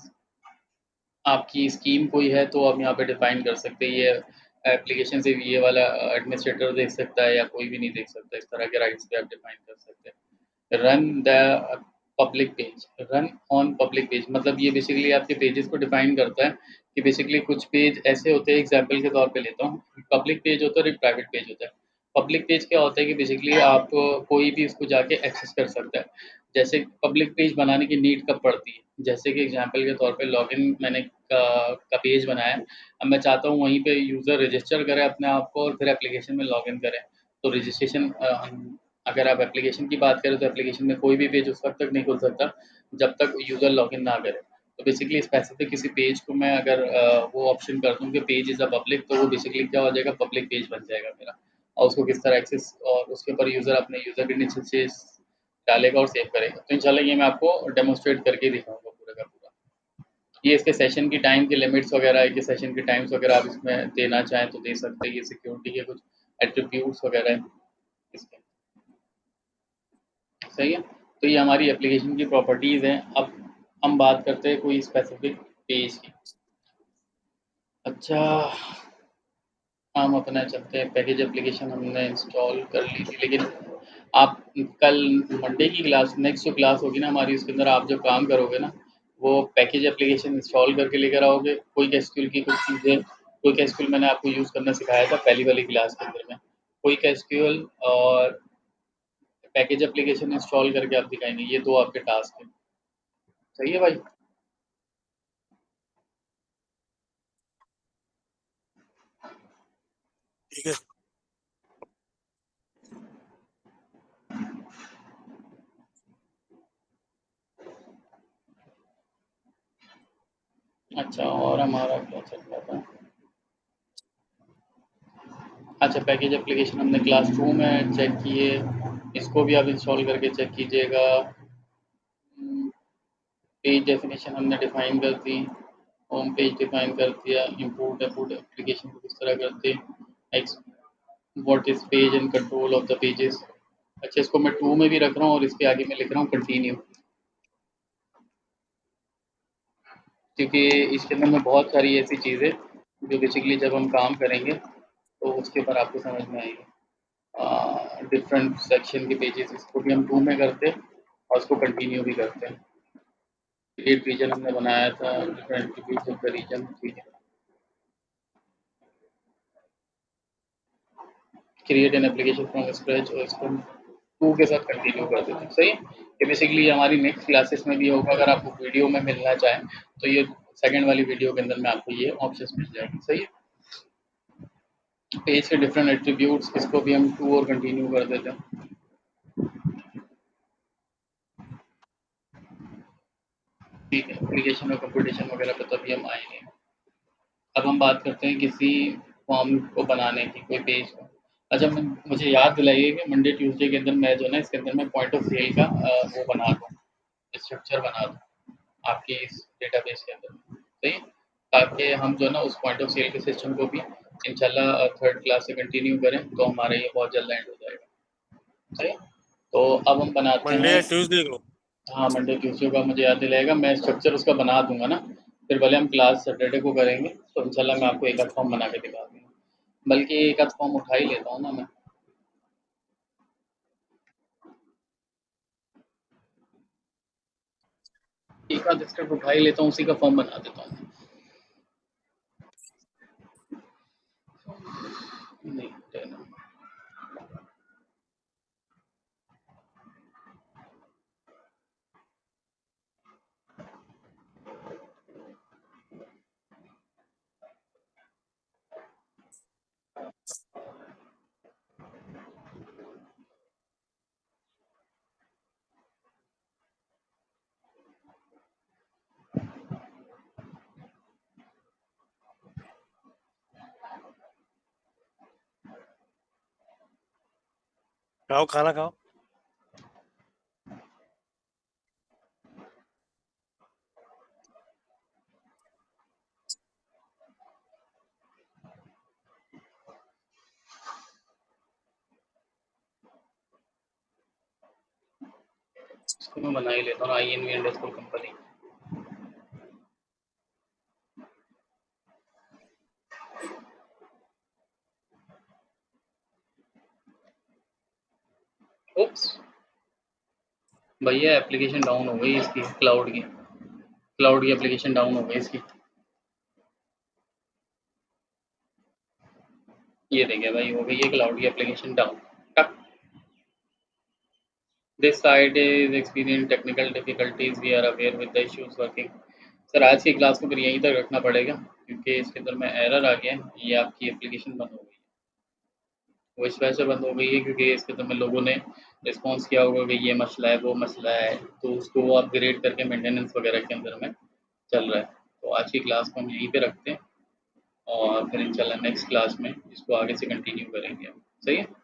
आपकी स्कीम कोई है तो आप यहाँ पे डिफाइन कर सकते हैं। ये एप्लीकेशन से ये वाला एडमिनिस्ट्रेटर देख सकता है या कोई भी नहीं देख सकता, इस तरह के राइट्स भी आप डिफाइन कर सकते हैं। Run the public page, run on public page मतलब ये बेसिकली आपके पेजेस को डिफाइन करता है कि बेसिकली कुछ पेज ऐसे होते हैं, एग्जांपल के तौर पे लेता हूँ, पब्लिक पेज होता है और एक प्राइवेट पेज होता है। पब्लिक पेज क्या होता है कि बेसिकली आप कोई भी उसको जाके एक्सेस कर सकता है। जैसे पब्लिक पेज बनाने की नीड कब पड़ती है, जैसे कि एग्जांपल के तौर पे लॉगिन मैंने का पेज बनाया, अब मैं चाहता हूँ वहीं पे यूज़र रजिस्टर करे अपने आप को और फिर एप्लीकेशन में लॉगिन करे। तो रजिस्ट्रेशन अगर आप एप्लीकेशन की बात करें तो एप्लीकेशन में कोई भी पेज उस वक्त तक नहीं खुल सकता जब तक यूज़र लॉगिन ना करे। तो बेसिकली स्पेसिफिक किसी पेज को मैं अगर वो ऑप्शन कर दूँ कि पेज इज़ अ पब्लिक, तो वो बेसिकली क्या हो जाएगा, पब्लिक पेज बन जाएगा मेरा। और उसको किस तरह एक्सेस और उसके ऊपर यूज़र अपने यूज़र क्रेडेंशियल्स डालेगा और सेव करेगा। तो इंशाल्लाह ये मैं आपको डेमोस्ट्रेट करके दिखाऊंगा पूरा का पूरा। ये इसके सेशन की टाइम की लिमिट्स वगैरह है कि सेशन के टाइम्स वगैरह आप इसमें देना चाहें तो दे सकते हैं। ये सिक्योरिटी के कुछ एट्रीब्यूट्स वगैरह हैं इसके। सही है, तो ये हमारी एप्लीकेशन की प्रॉपर्टीज़ हैं। अब हम बात करते हैं कोई स्पेसिफिक पेज की। अच्छा, हम अपना चलते हैं पैकेज एप्लीकेशन हमने इंस्टॉल कर ली थी, लेकिन आप कल मंडे की क्लास, नेक्स्ट जो क्लास होगी ना हमारी, उसके अंदर आप जो काम करोगे ना वो पैकेज एप्लीकेशन इंस्टॉल करके लेकर आओगे। कोई एसक्यूएल की कुछ चीज़ें, कोई एसक्यूएल मैंने आपको यूज़ करना सिखाया था पहली वाली क्लास के अंदर में। कोई एसक्यूएल और पैकेज एप्लीकेशन इंस्टॉल करके आप दिखाएंगे, ये दो आपके टास्क हैं। सही है भाई? ठीक है। अच्छा, और हमारा क्या चल रहा था? अच्छा, पैकेज एप्लीकेशन हमने क्लास 2 में चेक किए, इसको भी आप इंस्टॉल करके चेक कीजिएगा। पेज डेफिनेशन हमने डिफाइन कर दी, होम पेज डिफाइन कर दिया, इंपोर्ट एपोर्ट एप्लीकेशन को किस तरह करते, x what is page and control of the pages. अच्छा, इसको मैं 2 में भी रख रहा हूँ और इसके आगे मैं लिख रहा हूँ कंटिन्यू, क्योंकि इसके अंदर में बहुत सारी ऐसी चीज़ें जो बेसिकली जब हम काम करेंगे तो उसके ऊपर आपको समझ में आएगी। डिफरेंट सेक्शन के पेजेस, इसको भी हम 2 में करते हैं और उसको कंटिन्यू भी करते हैं। क्रिएट रीजन हमने बनाया था, different attributes of the region, ठीक है। Create an application from scratch, और इसको 2 के साथ कंटिन्यू कर देते हैं, सही है। ये बेसिकली हमारी नेक्स्ट क्लासेस में भी होगा, अगर आपको वीडियो में मिलना चाहें तो ये सेकंड वाली वीडियो के अंदर में आपको ये ऑप्शंस मिल जाएंगे, सही है। पेज के डिफरेंट एट्रीब्यूट्स, इसको भी हम 2 और कंटिन्यू कर देते हैं, ठीक है। एप्लीकेशन और कंप्यूटेशन वगैरह पे तभी हम आएंगे। अब हम बात करते हैं किसी फॉर्म को बनाने की, कोई पेज को। अच्छा, मुझे याद दिलाइए कि मंडे ट्यूसडे के अंदर मैं जो है ना इसके अंदर मैं पॉइंट ऑफ सेल का वो बना दूँ, स्ट्रक्चर बना दूँ आपके इस डेटाबेस के अंदर, सही है? ताकि हम जो है ना उस पॉइंट ऑफ सेल के सिस्टम को भी इंशाल्लाह थर्ड क्लास से कंटिन्यू करें तो हमारा ये बहुत जल्द एंड हो जाएगा, सही है? तो अब हम बनाते मंडे हैं। या ट्यूसडे को? हाँ, मंडे ट्यूसडे का मुझे याद दिलाएगा, मैं स्ट्रक्चर उसका बना दूंगा ना, फिर भले हम क्लास सैटरडे को करेंगे तो इंशाल्लाह मैं आपको एक आध फॉर्म बना के दिखा दूंगा, बल्कि एक आध फॉर्म उठा ही लेता हूँ ना मैं, एक आध स्क्रिप्ट उठा ही लेता हूँ, उसी का फॉर्म बना देता हूँ। नहीं, खाओ, खाना खाओ। इसको मैं बना ही लेता हूँ, I N V underscore company. Oops, भैया एप्लीकेशन डाउन हो गई इसकी, क्लाउड की एप्लीकेशन डाउन हो गई इसकी। ये देखिए भाई, हो गई है क्लाउड की application down. This site is experience technical difficulties, we are aware with the issues working. Sir आज की क्लास को फिर यहीं तक रखना पड़ेगा, क्योंकि इसके अंदर में एरर आ गया है, ये आपकी एप्लीकेशन बंद हो गई है। वो इस वजह से बंद हो गई है क्योंकि इसके अंदर में लोगों ने रिस्पॉन्स किया होगा कि ये मसला है, वो मसला है, तो उसको वो अपग्रेड करके मेंटेनेंस वगैरह के अंदर में चल रहा है। तो आज की क्लास को हम यहीं पे रखते हैं और फिर इंशाल्लाह नेक्स्ट क्लास में इसको आगे से कंटिन्यू करेंगे हम, सही है।